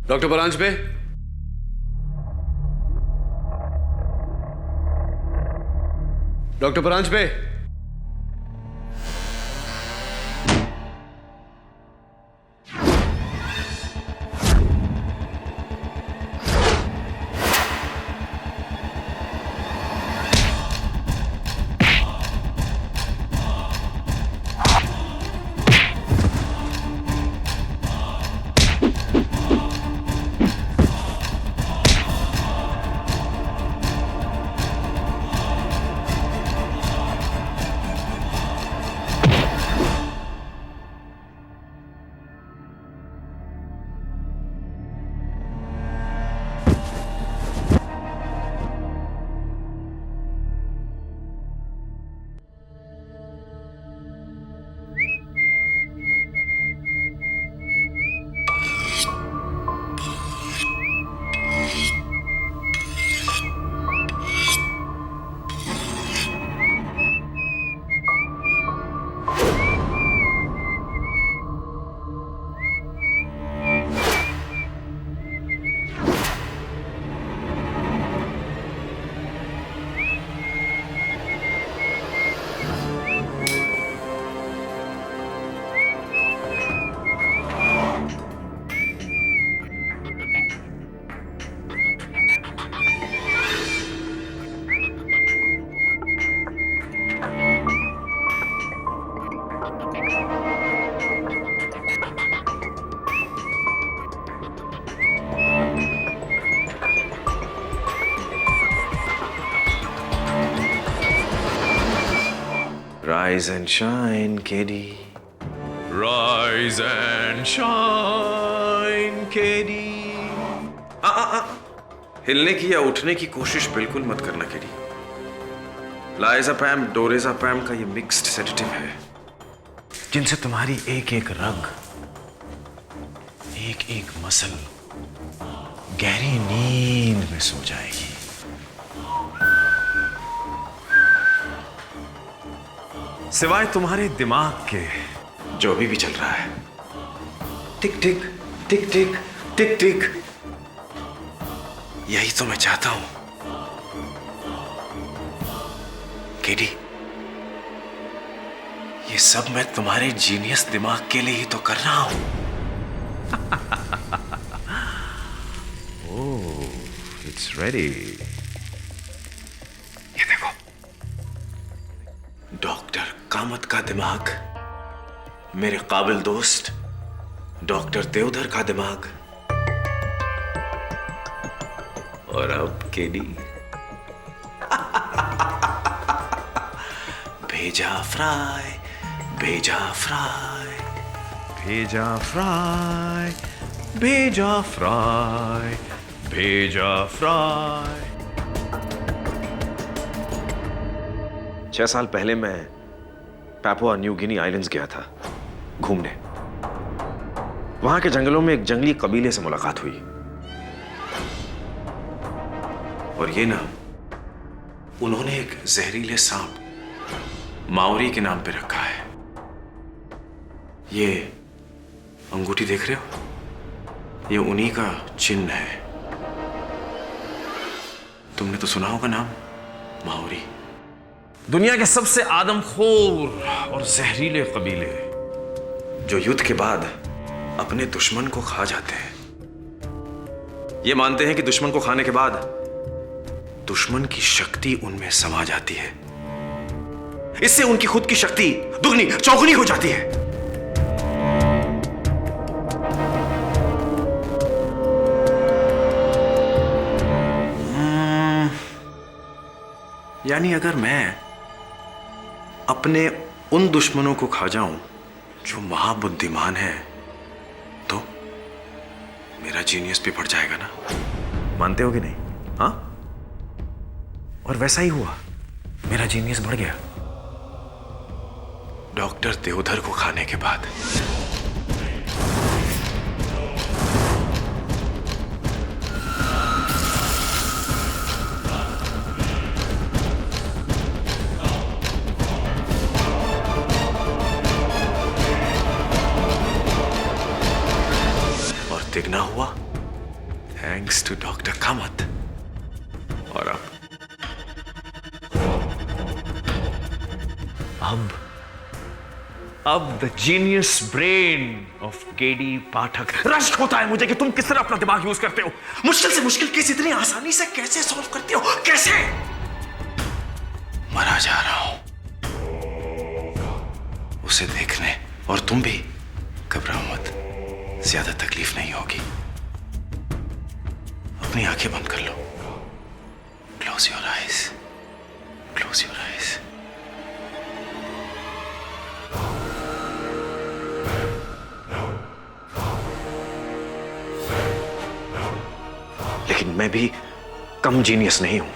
S11: Doctor Paranjpe, doctor Paranjpe,
S6: Rise and shine, KD. Rise and shine, KD. हिलने की या उठने की कोशिश बिल्कुल मत करना, KD. लाइज़ापैम, डोरेज़ापैम का ये मिक्स्ड सेडेटिव है, जिनसे तुम्हारी एक एक रग, एक एक मसल गहरी नींद में सो जाएगी. सिवाय तुम्हारे दिमाग के जो भी चल रहा है. टिक टिक टिक टिक टिक टिक. यही तो मैं चाहता हूं, केडी. ये सब मैं तुम्हारे जीनियस दिमाग के लिए ही तो कर रहा हूं. ओह, इट्स रेडी. ये देखो, डॉक्टर कामत का दिमाग, मेरे काबिल दोस्त डॉक्टर देवधर का दिमाग, और अब केडी भेजा फ्राई, भेजा फ्राई, भेजा फ्राई, भेजा फ्राई, भेजा फ्राई. 6 साल पहले मैं पापुआ न्यू गिनी आइलैंड्स गया था घूमने. वहां के जंगलों में एक जंगली कबीले से मुलाकात हुई, और ये नाम उन्होंने एक जहरीले सांप माउरी के नाम पे रखा है. ये अंगूठी देख रहे हो, ये उन्हीं का चिन्ह है. तुमने तो सुना होगा नाम माउरी. दुनिया के सबसे आदमखोर और जहरीले कबीले, जो युद्ध के बाद अपने दुश्मन को खा जाते हैं. ये मानते हैं कि दुश्मन को खाने के बाद दुश्मन की शक्ति उनमें समा जाती है. इससे उनकी खुद की शक्ति दुगनी चौगुनी हो जाती है. यानी अगर मैं अपने उन दुश्मनों को खा जाऊं जो महाबुद्धिमान है, तो मेरा जीनियस भी बढ़ जाएगा ना. मानते हो कि नहीं? हाँ, और वैसा ही हुआ. मेरा जीनियस बढ़ गया डॉक्टर देवधर को खाने के बाद. और तिगना हुआ थैंक्स टू डॉक्टर कामत. और अब the genius brain of KD Pathak. रश्क होता है मुझे कि तुम किस तरह अपना दिमाग यूज करते हो. मुश्किल से मुश्किल केस इतनी आसानी से कैसे सॉल्व करते हो, कैसे? मरा जा रहा हूं उसे देखने, और तुम भी घबराओ मत, ज्यादा तकलीफ नहीं होगी. अपनी आंखें बंद कर लो. Close your eyes, close your eyes. लेकिन मैं भी कम जीनियस नहीं हूं.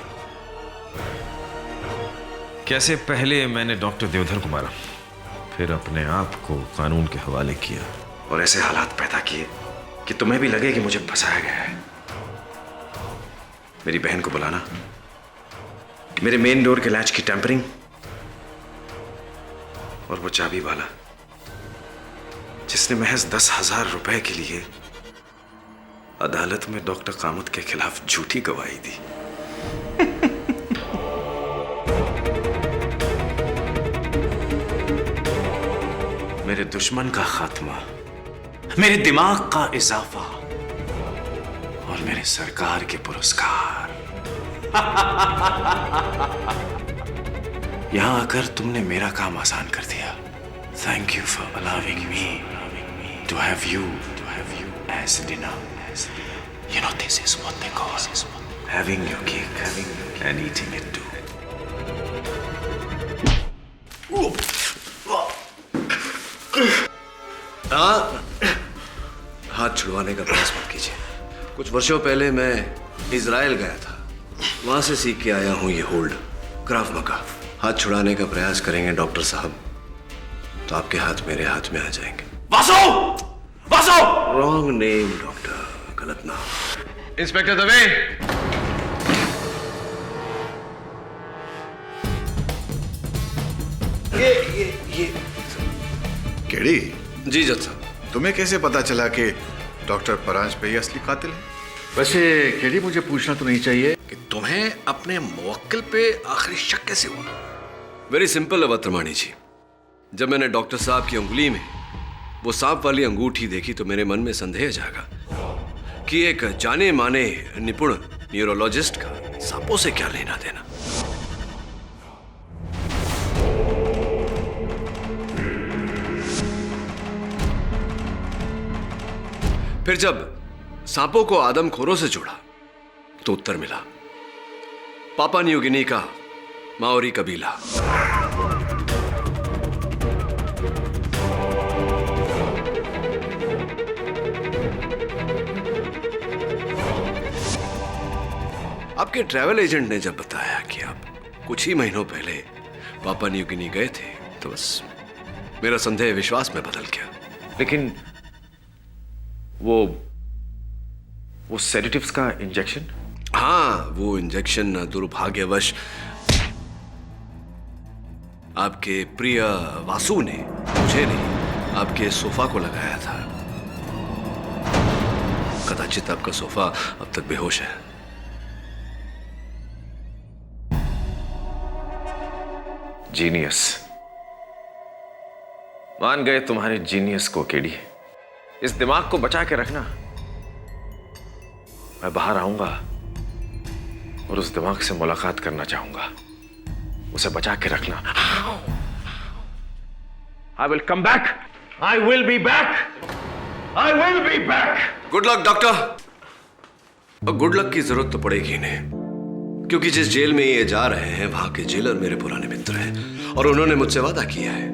S6: कैसे पहले मैंने डॉक्टर देवधर को मारा, फिर अपने आप को कानून के हवाले किया, और ऐसे हालात पैदा किए कि तुम्हें भी लगे कि मुझे फंसाया गया है. मेरी बहन को बुलाना, मेरे मेन डोर के लैच की टेम्परिंग, और वो चाबी वाला जिसने महज 10,000 रुपए के लिए अदालत में डॉक्टर कामत के खिलाफ झूठी गवाही दी. मेरे दुश्मन का खात्मा, मेरे दिमाग का इजाफा, और मेरे सरकार के पुरस्कार. यहां आकर तुमने मेरा काम आसान कर दिया. Thank you for allowing me to have you as dinner. You know, this is what they call having your cake and eating it too.
S11: हाँ, हाथ छुड़वाने का प्रयास मत कीजिए। कुछ वर्षों पहले मैं इजराइल गया था, वहां से सीख के आया हूं ये होल्ड, क्राव मगा। हाथ छुड़ाने का प्रयास करेंगे डॉक्टर साहब तो आपके हाथ मेरे हाथ में आ जाएंगे।
S6: Vasu! Vasu!
S11: Wrong name doctor, गलत नाम।
S10: इंस्पेक्टर दवे,
S11: ये
S12: केड़ी,
S11: जी जज साहब।
S12: तुम्हें कैसे पता चला कि डॉक्टर परांज पे ही असली कातिल है?
S14: वैसे केडी, मुझे पूछना तो नहीं चाहिए कि तुम्हें अपने मुवक्किल पे आखिरी शक कैसे हुआ?
S11: वेरी सिंपल अवत्रमाणी जी, जब मैंने डॉक्टर साहब की उंगली में वो सांप वाली अंगूठी देखी तो मेरे मन में संदेह जागा कि एक जाने माने निपुण न्यूरोलॉजिस्ट का सांपों से क्या लेना देना। फिर जब सांपों को आदमखोरों से जोड़ा तो उत्तर मिला, पापा न्यू गिनी का माओरी कबीला। आपके ट्रैवल एजेंट ने जब बताया कि आप कुछ ही महीनों पहले पापा न्यू गिनी गए थे तो बस मेरा संदेह विश्वास में बदल गया।
S6: लेकिन वो सेडेटिव्स का इंजेक्शन?
S11: हाँ, वो इंजेक्शन दुर्भाग्यवश आपके प्रिय वासु ने, मुझे नहीं, आपके सोफा को लगाया था। कदाचित आपका सोफा अब तक बेहोश है।
S6: जीनियस। मान गए तुम्हारे जीनियस को केडी। इस दिमाग को बचा के रखना। मैं बाहर आऊंगा और उस दिमाग से मुलाकात करना चाहूंगा। उसे बचा के रखना। I will come back. I will be back. I will be back.
S11: Good luck doctor. और गुड लक की जरूरत तो पड़ेगी इन्हें, क्योंकि जिस जेल में ये जा रहे हैं वहां के जेलर मेरे पुराने मित्र हैं और उन्होंने मुझसे वादा किया है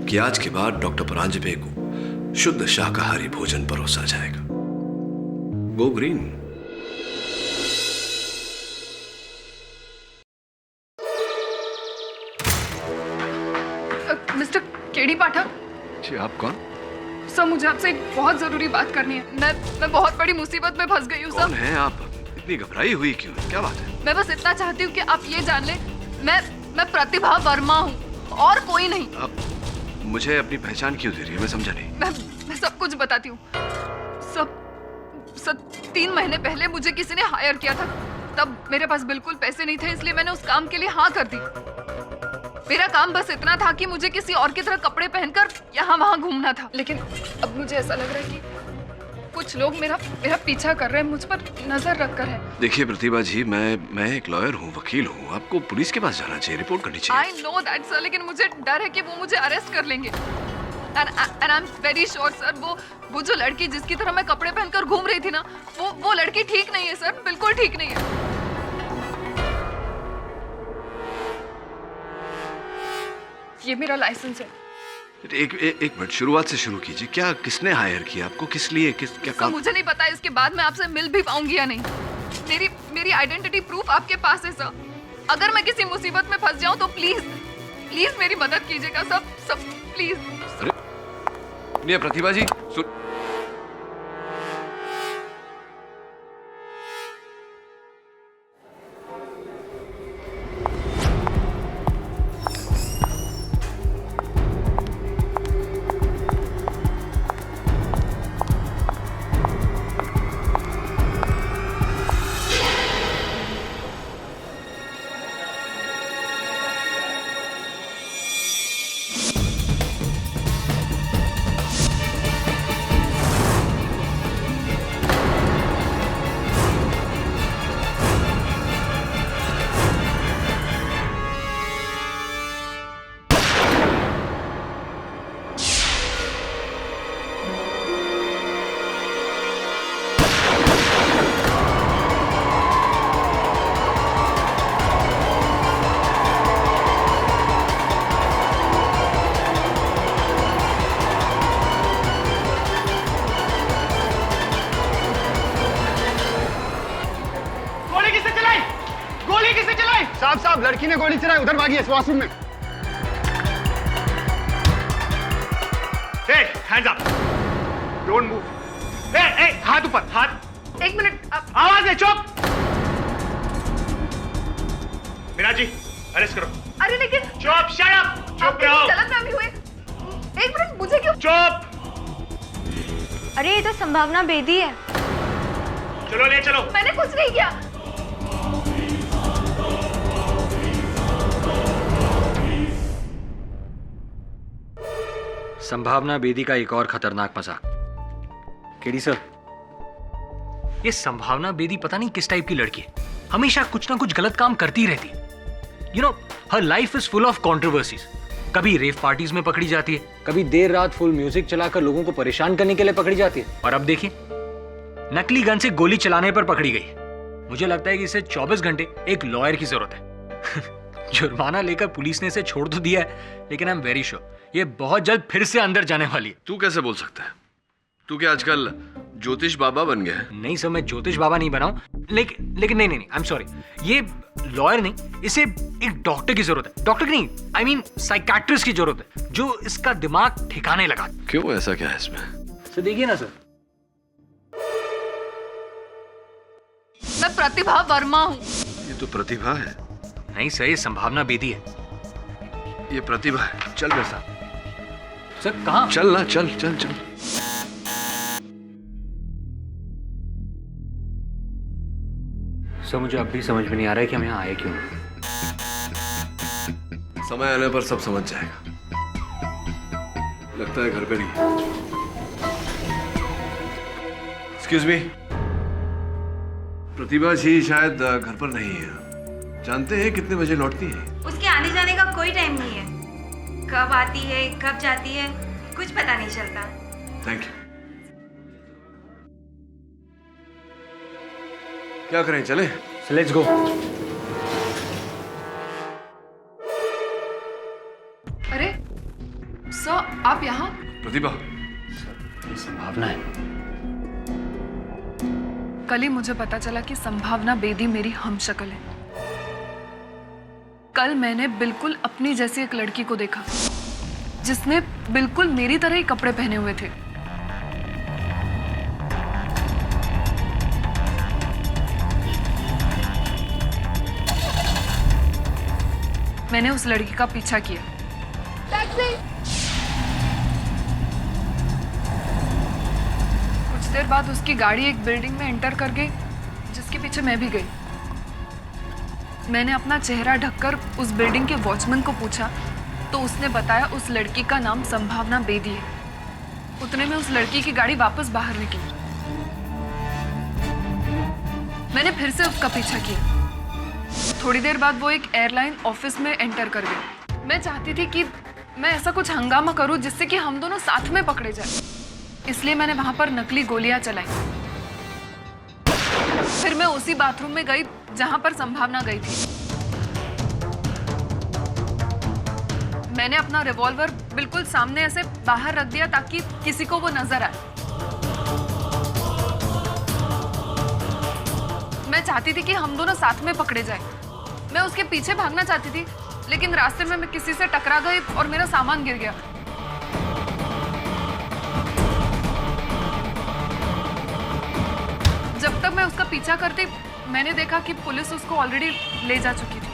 S11: कि आज के बाद डॉक्टर परांजपे को शुद्ध शाकाहारी भोजन परोसा जाएगा। Go green.
S17: मिस्टर केडी पाठक।
S11: जी, आप कौन?
S17: सर, मुझे आपसे एक बहुत जरूरी बात करनी है। मैं बहुत बड़ी मुसीबत में फंस गई हूँ सर।
S11: कौन है आप? इतनी घबराई हुई क्यों? क्या बात है?
S17: मैं बस इतना चाहती हूँ कि आप ये जान लें, मैं प्रतिभा वर्मा हूँ और कोई नहीं।
S11: आप मुझे अपनी पहचान क्यों दे रही है? मैं समझा नहीं।
S17: मैं सब कुछ बताती हूँ। सब 3 महीने पहले मुझे किसी ने हायर किया था। तब मेरे पास बिल्कुल पैसे नहीं थे, इसलिए मैंने उस काम के लिए हाँ कर दी। मेरा काम बस इतना था कि मुझे किसी और की तरह कपड़े पहनकर यहाँ वहाँ घूमना था। लेकिन अब मुझे ऐसा लग रहा है कि कुछ लोग मेरा पीछा कर रहे हैं, मुझ पर नजर रखकर है।
S11: देखिए प्रतिभा जी, मैं एक लॉयर हूँ, वकील हूँ। आपको पुलिस के पास जाना चाहिए, रिपोर्ट करनी चाहिए।
S17: I know that sir, लेकिन मुझे डर है कि वो मुझे अरेस्ट कर लेंगे। And I'm very sure sir, वो जो लड़की जिसकी तरह मैं कपड़े पहनकर घूम रही थी ना, वो लड़की ठीक नहीं है सर, बिल्कुल ठीक नहीं है। ये मेरा लाइसेंस है।
S11: एक मिनट, शुरुआत से शुरू कीजिए। क्या, किसने हायर किया आपको? किस लिए? क्या काम?
S17: मुझे नहीं पता इसके बाद मैं आपसे मिल भी पाऊंगी या नहीं। मेरी आइडेंटिटी प्रूफ आपके पास है सर। अगर मैं किसी मुसीबत में फंस जाऊं तो प्लीज मेरी मदद कीजिएगा सब प्लीज।
S11: नहीं प्रतिभा जी,
S4: लड़की ने गोली चलाई, उधर भागी है वॉशरूम में। Hey, hands up! Don't move. Hey, हाथ ऊपर, हाथ।
S17: एक मिनट,
S4: आवाज है, चुप। मीना जी, अरेस्ट करो।
S17: अरे लेकिन
S4: चुप, shut up, चुप रहो।
S17: गलतफहमी हुई। एक मिनट, मुझे क्यों?
S4: चुप।
S18: अरे ये तो संभावना बेदी है।
S4: चलो ले चलो।
S17: मैंने कुछ नहीं किया।
S8: संभावना बेदी का एक और खतरनाक मजाक। केडी सर, ये संभावना बेदी पता नहीं किस टाइप की लड़की है, हमेशा कुछ ना कुछ गलत काम करती रहती है। You know, her life is full of controversies. कभी रेव पार्टीज में पकड़ी जाती है, कभी देर रात फुल म्यूजिक चलाकर लोगों को परेशान करने के लिए पकड़ी जाती है, और अब देखिए नकली गन से गोली चलाने पर पकड़ी गई। मुझे लगता है कि इसे 24 घंटे एक लॉयर की जरूरत है। जुर्माना लेकर पुलिस ने इसे छोड़ तो दिया है, लेकिन आई एम वेरी श्योर ये बहुत जल्द फिर से अंदर जाने वाली है।
S11: तू कैसे बोल सकता है? तू क्या आजकल ज्योतिष बाबा बन गया है?
S8: नहीं सर, मैं ज्योतिष बाबा नहीं बना हूं, लेकिन नहीं, आई एम सॉरी, ये लॉयर नहीं, इसे एक डॉक्टर की जरूरत है। डॉक्टर की नहीं, आई मीन साइकाट्रिस्ट की जरूरत है, जो इसका दिमाग ठिकाने लगा।
S11: क्यों, ऐसा क्या है इसमें?
S8: सर देखिए ना सर,
S17: मैं प्रतिभा वर्मा हूँ।
S11: ये तो प्रतिभा है।
S8: नहीं सर, ये संभावना बेदी है।
S11: ये प्रतिभा है। चल मेरे साथ।
S8: सर कहाँ?
S11: चल ना, चल चल चल।
S8: सर मुझे अब भी समझ में नहीं आ रहा है कि हम यहाँ आए क्यों।
S11: समय आने पर सब समझ जाएगा। लगता है घर पे नहीं। एक्सक्यूज मी, प्रतिभा जी शायद घर पर नहीं है। जानते हैं कितने बजे लौटती है?
S18: उसके आने जाने का कोई टाइम नहीं है। कब आती है, कब जाती है, कुछ पता नहीं चलता।
S11: Thank you. क्या करें, चले?
S8: Let's go.
S17: अरे सर, आप यहाँ?
S11: प्रतिभा,
S8: ये संभावना है।
S17: कल ही मुझे पता चला कि संभावना बेदी मेरी हमशक्ल है। कल मैंने बिल्कुल अपनी जैसी एक लड़की को देखा, जिसने बिल्कुल मेरी तरह ही कपड़े पहने हुए थे। मैंने उस लड़की का पीछा किया। कुछ देर बाद उसकी गाड़ी एक बिल्डिंग में एंटर कर गई, जिसके पीछे मैं भी गई। मैंने अपना चेहरा ढककर उस बिल्डिंग के वॉचमैन को पूछा, तो उसने बताया उस लड़की का नाम संभावना बेदी है। उतने में उस लड़की की गाड़ी वापस बाहर निकली। मैंने फिर से उसका पीछा किया। थोड़ी देर बाद वो एक एयरलाइन ऑफिस में एंटर कर गई। मैं चाहती थी कि मैं ऐसा कुछ हंगामा करूं जिससे कि हम दोनों साथ में पकड़े जाएं। इसलिए मैंने वहां पर नकली गोलियां चलाई। फिर मैं उसी बाथरूम में गई जहां पर संभावना गई थी। मैंने अपना रिवॉल्वर बिल्कुल सामने ऐसे बाहर रख दिया ताकि किसी को वो नजर आए। मैं चाहती थी कि हम दोनों साथ में पकड़े जाएं। मैं उसके पीछे भागना चाहती थी, लेकिन रास्ते में मैं किसी से टकरा गई और मेरा सामान गिर गया। जब तक मैं उसका पीछा करती, मैंने देखा कि पुलिस उसको ऑलरेडी ले जा चुकी थी।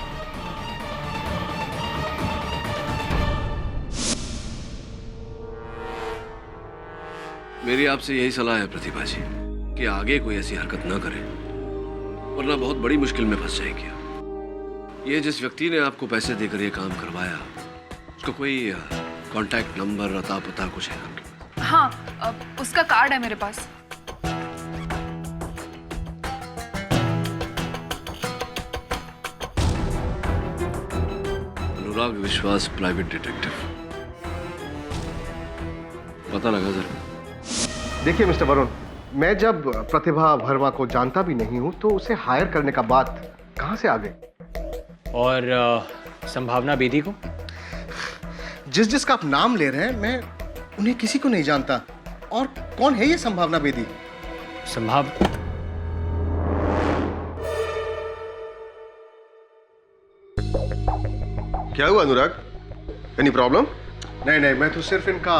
S11: मेरी आपसे यही सलाह है प्रतिभा जी कि आगे कोई ऐसी हरकत ना करें, वरना बहुत बड़ी मुश्किल में फंस जाएंगे। ये जिस व्यक्ति ने आपको पैसे देकर ये काम करवाया, उसका कोई कांटेक्ट नंबर, अता पता कुछ है आपके पास?
S17: हाँ, उसका कार्ड है मेरे पास।
S11: अनुराग विश्वास, प्राइवेट डिटेक्टिव। पता लगा जरा।
S4: देखिए मिस्टर वरुण, मैं जब प्रतिभा वर्मा को जानता भी नहीं हूं तो उसे हायर करने का बात कहां से आ गई?
S8: और संभावना बेदी को?
S4: जिसका आप नाम ले रहे हैं, मैं उन्हें किसी को नहीं जानता। और कौन है ये संभावना बेदी? क्या हुआ अनुराग? Any problem?
S14: नहीं नहीं, मैं तो सिर्फ इनका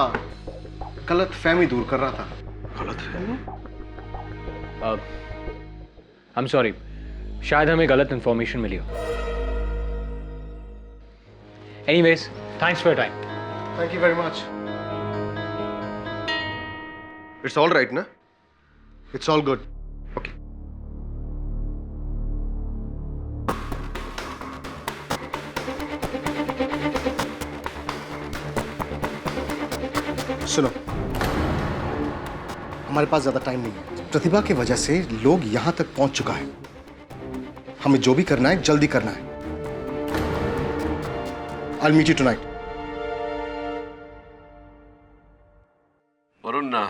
S14: गलत फहमी दूर कर रहा था।
S4: गलत फहमी?
S19: आई एम सॉरी, शायद हमें गलत इंफॉर्मेशन मिली हो। Anyways, thanks for your time.
S14: Thank you very much.
S4: It's all right ना?
S14: It's all good. सुनो, हमारे पास ज्यादा टाइम नहीं है। प्रतिभा की वजह से लोग यहां तक पहुंच चुका है। हमें जो भी करना है जल्दी करना है। I'll meet you tonight.
S11: Varun ना,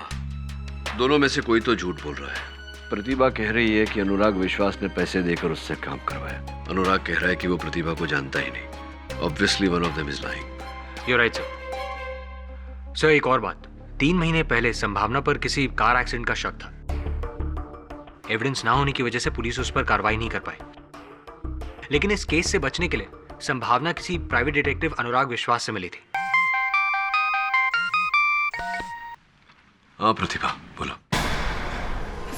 S11: दोनों में से कोई तो झूठ बोल रहा है। प्रतिभा कह रही है कि अनुराग विश्वास ने पैसे देकर उससे काम करवाया। अनुराग कह रहा है कि वो प्रतिभा को जानता ही नहीं। Obviously one of them is lying.
S16: You're right, sir. Sir, एक और बात, 3 महीने पहले संभावना पर किसी कार एक्सीडेंट का शक था। एविडेंस ना होने की वजह से पुलिस उस पर कार्रवाई नहीं कर पाई, लेकिन इस केस से बचने के लिए संभावना किसी प्राइवेट डिटेक्टिव अनुराग विश्वास से मिली थी।
S11: हाँ प्रतिभा, बोलो।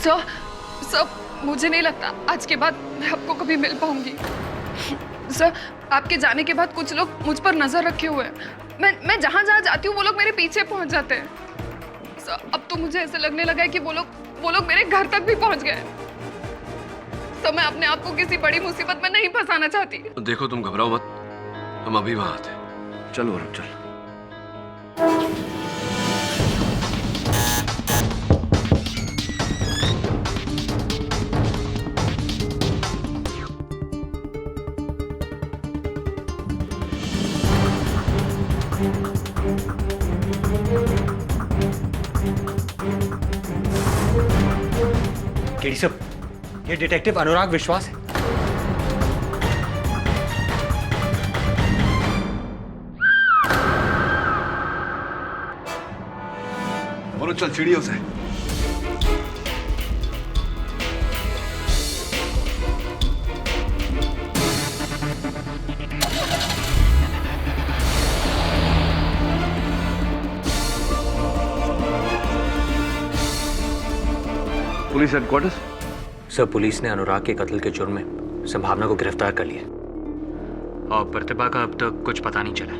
S17: सर, मुझे नहीं लगता आज के बाद मैं आपको कभी मिल पाऊंगी। सर, आपके जाने के बाद कुछ लोग मुझ पर नजर रखे हुए हैं। मैं जहां जहां जाती हूँ वो लोग मेरे पीछे पहुंच जाते हैं। सर, अब तो मुझे ऐसे लगने लगा है कि वो लोग मेरे घर तक भी पहुंच गए। सर, मैं अपने आप को किसी बड़ी मुसीबत में नहीं फंसाना चाहती।
S11: देखो तुम घबराओ मत, हम अभी वहां आते हैं। चलो वरुण, चल।
S16: केडी साहब, ये डिटेक्टिव अनुराग विश्वास है।
S11: वरुण चल सीढ़ियों से। Police headquarters?
S16: सर, पुलिस ने अनुराग के कत्ल के जुर्म में संभावना को गिरफ्तार कर लिया और प्रतिभा का अब तक कुछ पता नहीं चला।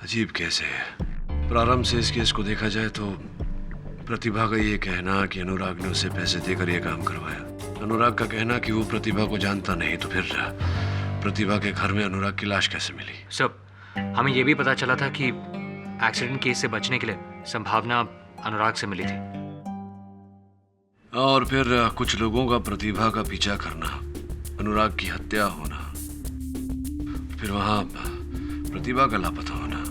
S11: अजीब केस है। प्रारंभ से इस केस को देखा जाए तो प्रतिभा का ये कहना कि अनुराग ने उसे पैसे देकर यह काम करवाया, अनुराग का कहना कि वो प्रतिभा को जानता नहीं, तो फिर प्रतिभा के घर में अनुराग की लाश कैसे मिली?
S16: सब, हमें यह भी पता चला था कि एक्सीडेंट केस से बचने के लिए संभावना अनुराग से मिली थी।
S11: और फिर कुछ लोगों का प्रतिभा का पीछा करना, अनुराग की हत्या होना, फिर वहां प्रतिभा का लापता होना,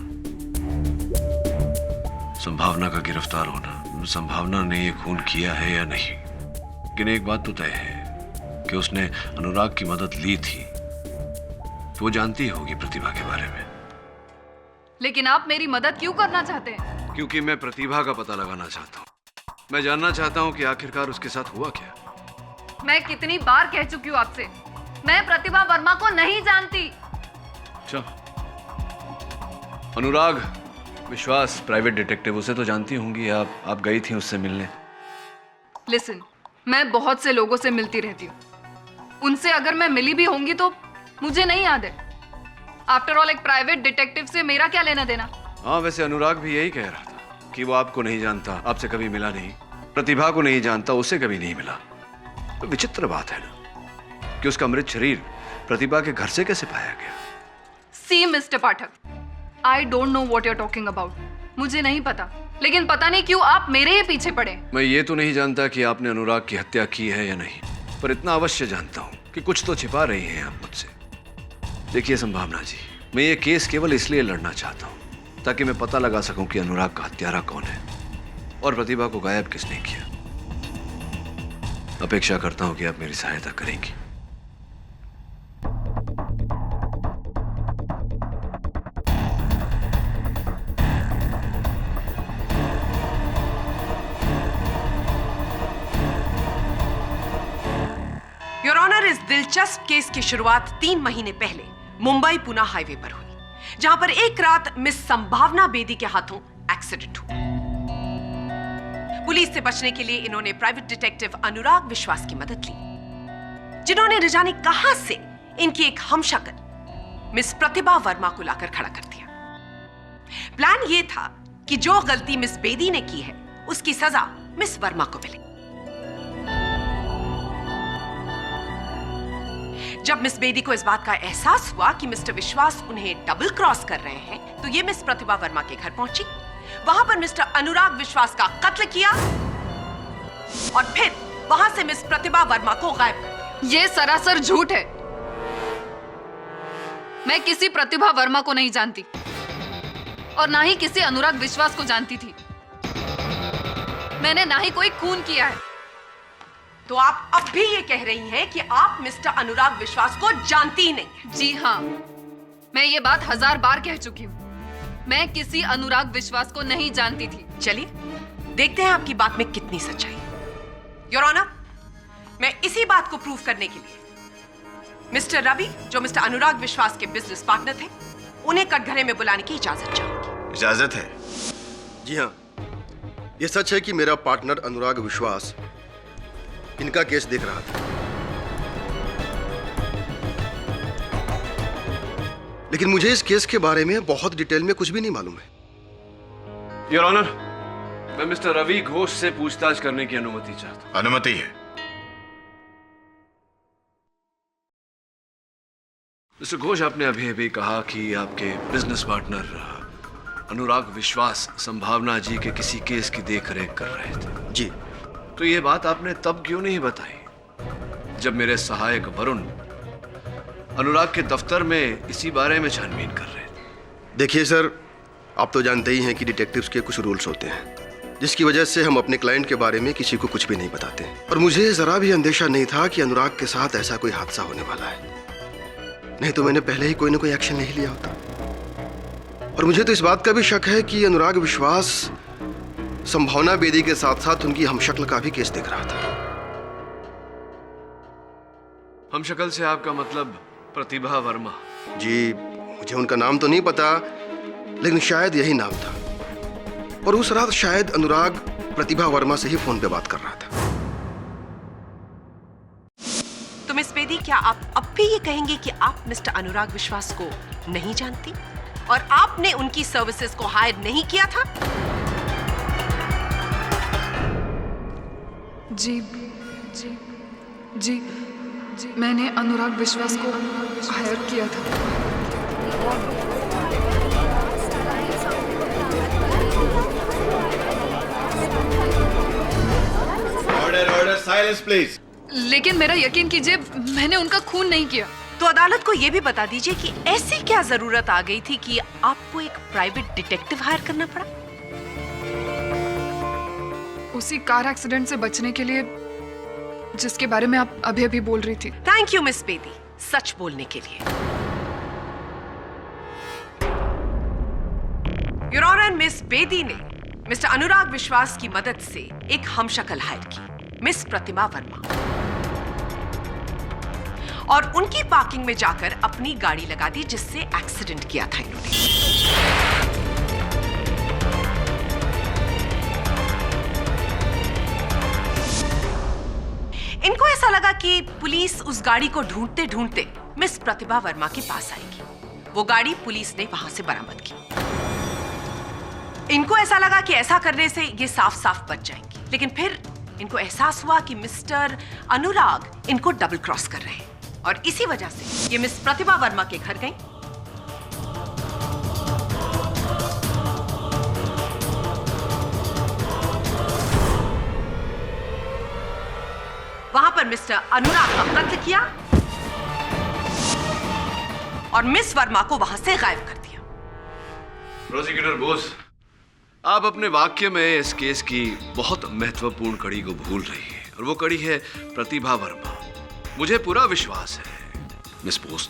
S11: संभावना का गिरफ्तार होना। संभावना ने ये खून किया है या नहीं, लेकिन एक बात तो तय है कि उसने अनुराग की मदद ली थी। वो जानती होगी प्रतिभा के बारे में।
S17: लेकिन आप मेरी मदद क्यों करना चाहते हैं?
S11: क्योंकि मैं प्रतिभा का पता लगाना चाहता हूँ। मैं जानना चाहता हूँ कि आखिरकार उसके साथ हुआ क्या।
S17: मैं कितनी बार कह चुकी हूँ आपसे, मैं प्रतिभा वर्मा को नहीं जानती।
S11: अच्छा, अनुराग विश्वास प्राइवेट डिटेक्टिव, उसे तो जानती होंगी आप गई थी उससे मिलने।
S17: लिसन, मैं बहुत से लोगों से मिलती रहती हूँ, उनसे अगर मैं मिली भी होंगी तो मुझे नहीं याद है। आफ्टर ऑल, एक प्राइवेट डिटेक्टिव से मेरा क्या लेना देना?
S11: हाँ, वैसे अनुराग भी यही कह रहा था कि वो आपको नहीं जानता, आपसे कभी मिला नहीं, प्रतिभा को नहीं जानता, उसे कभी नहीं मिला। तो विचित्र बात है ना कि उसका मृत शरीर प्रतिभा के घर से कैसे पाया गया?
S17: See mister Pathak, I don't know what you are talking about. मुझे नहीं पता, लेकिन पता नहीं क्यों आप मेरे ही पीछे पड़े।
S11: मैं ये तो नहीं जानता कि आपने अनुराग की हत्या की है या नहीं, पर इतना अवश्य जानता हूँ कि कुछ तो छिपा रही हैं आप मुझसे। देखिए संभावना जी, मैं ये केस केवल इसलिए लड़ना चाहता हूँ ताकि मैं पता लगा सकूं कि अनुराग का हत्यारा कौन है और प्रतिभा को गायब किसने किया। अपेक्षा करता हूं कि आप मेरी सहायता करेंगी।
S20: योर ऑनर, इस दिलचस्प केस की शुरुआत 3 महीने पहले मुंबई पुणे हाईवे पर हुई, जहां पर एक रात मिस संभावना बेदी के हाथों एक्सीडेंट हुआ। पुलिस से बचने के लिए इन्होंने प्राइवेट डिटेक्टिव अनुराग विश्वास की मदद ली, जिन्होंने न जाने कहां से इनकी एक हमशक्ल मिस प्रतिभा वर्मा को लाकर खड़ा कर दिया। प्लान यह था कि जो गलती मिस बेदी ने की है उसकी सजा मिस वर्मा को मिले। जब मिस बेदी को इस बात का एहसास हुआ कि मिस्टर विश्वास उन्हें डबल क्रॉस कर रहे हैं, तो ये मिस प्रतिभा वर्मा के घर पहुंची, वहां पर मिस्टर अनुराग विश्वास का कत्ल किया और फिर वहां से मिस प्रतिभा वर्मा को गायब कर दिया।
S17: ये सरासर झूठ है। मैं किसी प्रतिभा वर्मा को नहीं जानती और ना ही किसी अनुराग विश्वास को जानती थी। मैंने ना ही कोई खून किया है।
S20: तो आप अब भी ये कह रही हैं कि आप मिस्टर अनुराग विश्वास को जानती ही नहीं?
S17: जी हाँ, मैं ये बात 1000 बार कह चुकी हूँ। मैं किसी अनुराग विश्वास को नहीं जानती थी।
S20: चलिए देखते हैं आपकी बात में कितनी सच्चाई है। योर ऑनर, मैं इसी बात को प्रूव करने के लिए मिस्टर रवि, जो मिस्टर अनुराग विश्वास के बिजनेस पार्टनर थे, उन्हें कटघरे में बुलाने की इजाजत चाहूंगी।
S12: इजाजत है?
S21: जी हाँ, यह सच है कि मेरा पार्टनर अनुराग विश्वास इनका केस देख रहा था, लेकिन मुझे इस केस के बारे में बहुत डिटेल में कुछ भी नहीं मालूम है।
S11: योर ऑनर, मैं मिस्टर रवि घोष से पूछताछ करने की अनुमति चाहता हूं।
S12: अनुमति है।
S11: मिस्टर घोष, आपने अभी अभी कहा कि आपके बिजनेस पार्टनर अनुराग विश्वास संभावना जी के किसी केस की देखरेख कर रहे थे।
S21: जी।
S11: तो ये बात आपने तब क्यों नहीं बताई जब मेरे सहायक वरुण अनुराग के दफ्तर में इसी बारे में छानबीन कर रहे थे?
S21: देखिए सर, आप तो जानते ही हैं कि डिटेक्टिव्स के कुछ रूल्स होते हैं, जिसकी वजह से हम अपने क्लाइंट के बारे में किसी को कुछ भी नहीं बताते। और मुझे जरा भी अंदेशा नहीं था कि अनुराग के साथ ऐसा कोई हादसा होने वाला है, नहीं तो मैंने पहले ही कोई ना कोई एक्शन नहीं लिया होता। और मुझे तो इस बात का भी शक है कि अनुराग विश्वास संभावना बेदी के साथ साथ उनकी हमशक्ल का भी केस देख रहा था।
S11: हमशक्ल से आपका मतलब प्रतिभा वर्मा?
S21: जी, मुझे उनका नाम तो नहीं पता, लेकिन शायद यही नाम था। और उस रात शायद अनुराग प्रतिभा वर्मा से ही फोन पे बात कर रहा था।
S20: तो मिस बेदी, क्या आप अब भी ये कहेंगे कि आप मिस्टर अनुराग विश्वास को नहीं जानती और आपने उनकी सर्विसेज को हायर नहीं किया था?
S17: जी जी जी जी, मैंने अनुराग विश्वास को हायर किया था।
S12: Order order, silence please.
S17: लेकिन मेरा यकीन कीजिए, मैंने उनका खून नहीं किया।
S20: तो अदालत को यह भी बता दीजिए कि ऐसी क्या जरूरत आ गई थी कि आपको एक प्राइवेट डिटेक्टिव हायर करना पड़ा?
S17: उसी कार एक्सीडेंट से बचने के लिए जिसके बारे में आप अभी अभी बोल रही थी।
S20: थैंक यू मिस बेदी, सच बोलने के लिए। योर ऑनर, मिस बेदी ने मिस्टर अनुराग विश्वास की मदद से एक हमशक्ल हायर की, मिस प्रतिभा वर्मा, और उनकी पार्किंग में जाकर अपनी गाड़ी लगा दी, जिससे एक्सीडेंट किया था इन्होंने। इनको ऐसा लगा कि पुलिस उस गाड़ी को ढूंढते ढूंढते मिस प्रतिभा वर्मा के पास आएगी। वो गाड़ी पुलिस ने वहां से बरामद की। इनको ऐसा लगा कि ऐसा करने से ये साफ साफ बच जाएंगी, लेकिन फिर इनको एहसास हुआ कि मिस्टर अनुराग इनको डबल क्रॉस कर रहे हैं, और इसी वजह से ये मिस प्रतिभा वर्मा के घर गई। वहां पर मिस्टर अनुराग का कत्ल किया और मिस वर्मा को वहां से गायब कर दिया।
S11: प्रोसिक्यूटर बोस, आप अपने वाक्य में इस केस की बहुत महत्वपूर्ण कड़ी को भूल रही है, और वो कड़ी है प्रतिभा वर्मा। मुझे पूरा विश्वास है मिस बोस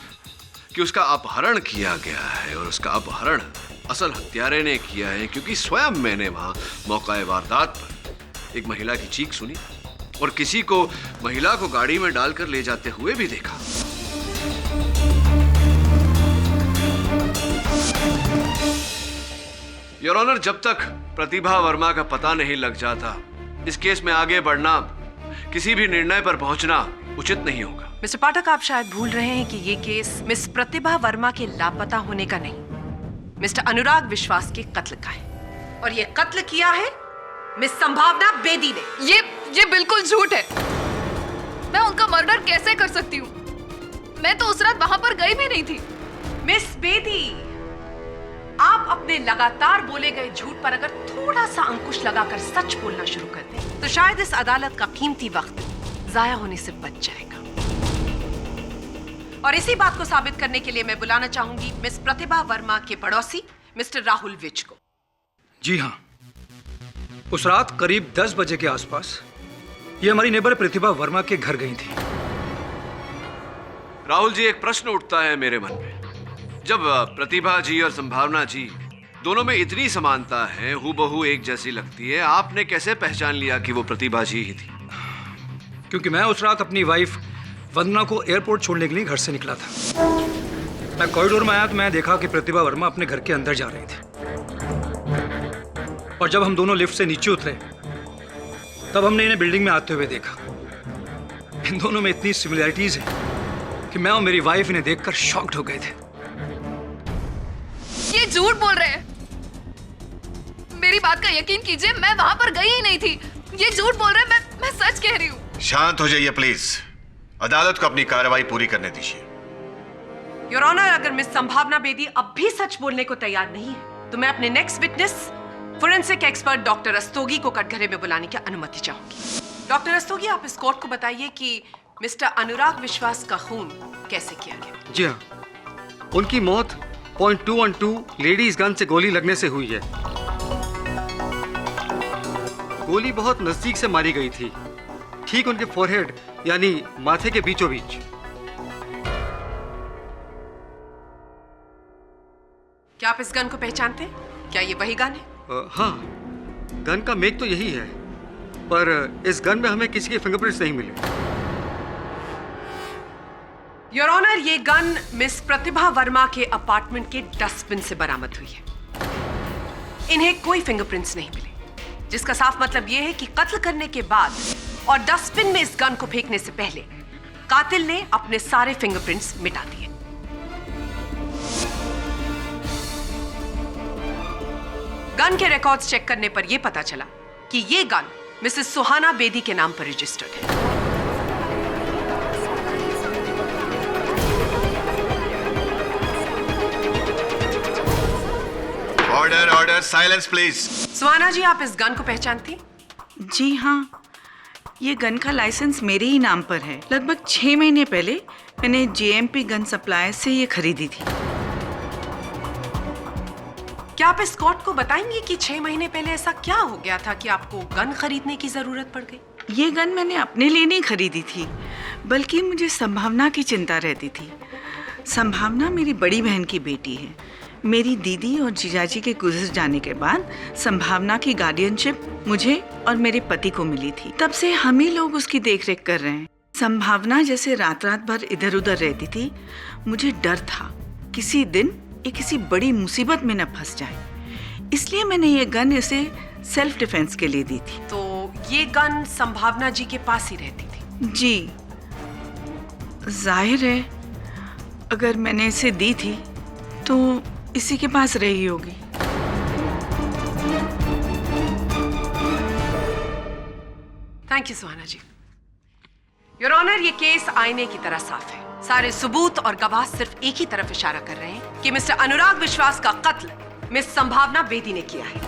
S11: कि उसका अपहरण किया गया है, और उसका अपहरण असल हत्यारे ने किया है, क्योंकि स्वयं मैंने वहां मौका वारदात पर एक महिला की चीख सुनी और किसी को महिला को गाड़ी में डालकर ले जाते हुए भी देखा। योर ऑनर, जब तक प्रतिभा वर्मा का पता नहीं लग जाता, इस केस में आगे बढ़ना, किसी भी निर्णय पर पहुंचना उचित नहीं होगा।
S20: मिस्टर पाठक, आप शायद भूल रहे हैं कि ये केस मिस प्रतिभा वर्मा के लापता होने का नहीं, मिस्टर अनुराग विश्वास के कत्ल का है। और ये कत्ल किया है मिस संभावना बेदी ने।
S17: ये बिल्कुल झूठ है। मैं उनका मर्डर कैसे कर सकती हूँ? मैं तो उस रात वहां पर गई भी नहीं थी।
S20: मिस बेदी, आप अपने लगातार बोले गए झूठ पर अगर थोड़ा सा अंकुश लगाकर सच बोलना शुरू कर दें, तो शायद इस अदालत का कीमती वक्त जाया होने से बच जाएगा। और इसी बात को साबित करने के लिए मैं बुलाना चाहूंगी मिस प्रतिभा वर्मा के पड़ोसी मिस्टर राहुल विज को।
S8: जी हाँ, उस रात करीब 10 बजे के आसपास ये हमारी नेबर प्रतिभा वर्मा के घर गई थी।
S11: राहुल जी, एक प्रश्न उठता है मेरे मन में। जब प्रतिभा जी और संभावना जी दोनों में इतनी समानता है, हूबहू एक जैसी लगती है, आपने कैसे पहचान लिया कि वो प्रतिभा जी ही थी?
S8: क्योंकि मैं उस रात अपनी वाइफ वंदना को एयरपोर्ट छोड़ने के लिए घर से निकला था। मैं कॉरिडोर में आया तो मैं देखा कि प्रतिभा वर्मा अपने घर के अंदर जा रही थी। और जब हम दोनों लिफ्ट से नीचे उतरे, तब हमने इन्हें बिल्डिंग में आते हुए देखा। इन दोनों में इतनी सिमिलैरिटीज है कि मैं और मेरी वाइफ इन्हें देखकर शॉक्ड हो गए थे।
S17: ये झूठ बोल रहे हैं। मेरी बात का यकीन कीजिए, मैं वहां पर गई ही नहीं थी। ये झूठ बोल रहे हैं। मैं सच कह रही हूँ।
S12: शांत हो जाइए प्लीज। अदालत को अपनी कार्रवाई पूरी करने दीजिए।
S20: योर ऑनर, अगर मिस संभावना बेदी अब भी सच बोलने को तैयार नहीं है, तो मैं अपने next witness forensic expert doctor Rastogi को कटघरे में बुलाने की अनुमति चाहूंगी। डॉक्टर रस्तोगी, आप इस कोर्ट को बताइए कि मिस्टर अनुराग विश्वास का खून कैसे किया गया।
S1: जी हाँ, उनकी मौत .212 लेडीज गन से गोली लगने से हुई है। गोली बहुत नजदीक से मारी गई थी, ठीक उनके फोरहेड यानी माथे के बीचों बीच।
S20: क्या आप इस गन को पहचानते हैं? क्या ये वही गन है?
S1: हाँ, गन का मेक तो यही है, पर इस गन में हमें किसी के फिंगरप्रिंट्स नहीं मिले।
S20: योर ऑनर, ये गन मिस प्रतिभा वर्मा के अपार्टमेंट के डस्टबिन से बरामद हुई है। इन्हें कोई फिंगरप्रिंट्स नहीं मिले, जिसका साफ मतलब यह है कि कत्ल करने के बाद और डस्टबिन में इस गन को फेंकने से पहले कातिल ने अपने सारे फिंगरप्रिंट्स मिटा दिए। गन के रिकॉर्ड्स चेक करने पर यह पता चला कि यह गन मिसेस सुहाना बेदी के नाम पर रजिस्टर्ड है।
S12: Order order, silence please.
S20: Suhana ji, आप इस गन को पहचानती?
S22: जी हाँ, ये गन का लाइसेंस मेरे ही नाम पर है। लगभग 6 महीने पहले मैंने JMP गन सप्लायर से ये खरीदी थी।
S20: क्या आप इस कोर्ट को बताएंगे कि 6 महीने पहले ऐसा क्या हो गया था कि आपको गन खरीदने की जरूरत पड़ गई?
S22: ये गन मैंने अपने लिए नहीं खरीदी थी, बल्कि मुझे संभावना की चिंता रहती थी। संभावना मेरी बड़ी बहन की बेटी है। मेरी दीदी और जीजाजी के गुजर जाने के बाद संभावना की गार्डियनशिप मुझे और मेरे पति को मिली थी। तब से हम ही लोग उसकी देखरेख कर रहे हैं। संभावना जैसे रात रात भर इधर उधर रहती थी, मुझे डर था किसी दिन ये किसी बड़ी मुसीबत में न फंस जाए। इसलिए मैंने ये गन इसे सेल्फ डिफेंस के लिए दी थी।
S20: तो ये गन संभावना जी के पास ही रहती थी?
S22: जी, जाहिर है अगर मैंने इसे दी थी तो इसी के पास रही होगी।
S20: Thank you Suhana ji. Your honour, ये केस आईने की तरह साफ है। सारे सबूत और गवाह सिर्फ एक ही तरफ इशारा कर रहे हैं कि मिस्टर अनुराग विश्वास का कत्ल मिस संभावना बेदी ने किया है।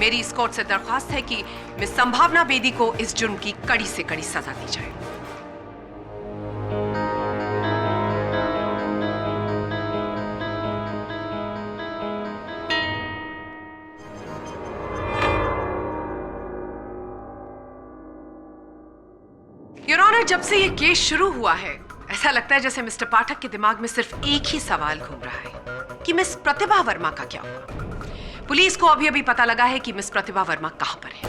S20: मेरी इस कोर्ट से दरख्वास्त है कि मिस संभावना बेदी को इस जुर्म की कड़ी से कड़ी सजा दी जाए। योर ऑनर, जब से ये केस शुरू हुआ है, ऐसा लगता है जैसे मिस्टर पाठक के दिमाग में सिर्फ एक ही सवाल घूम रहा है कि मिस प्रतिभा वर्मा का क्या हुआ। पुलिस को अभी अभी पता लगा है कि मिस प्रतिभा वर्मा कहां पर है।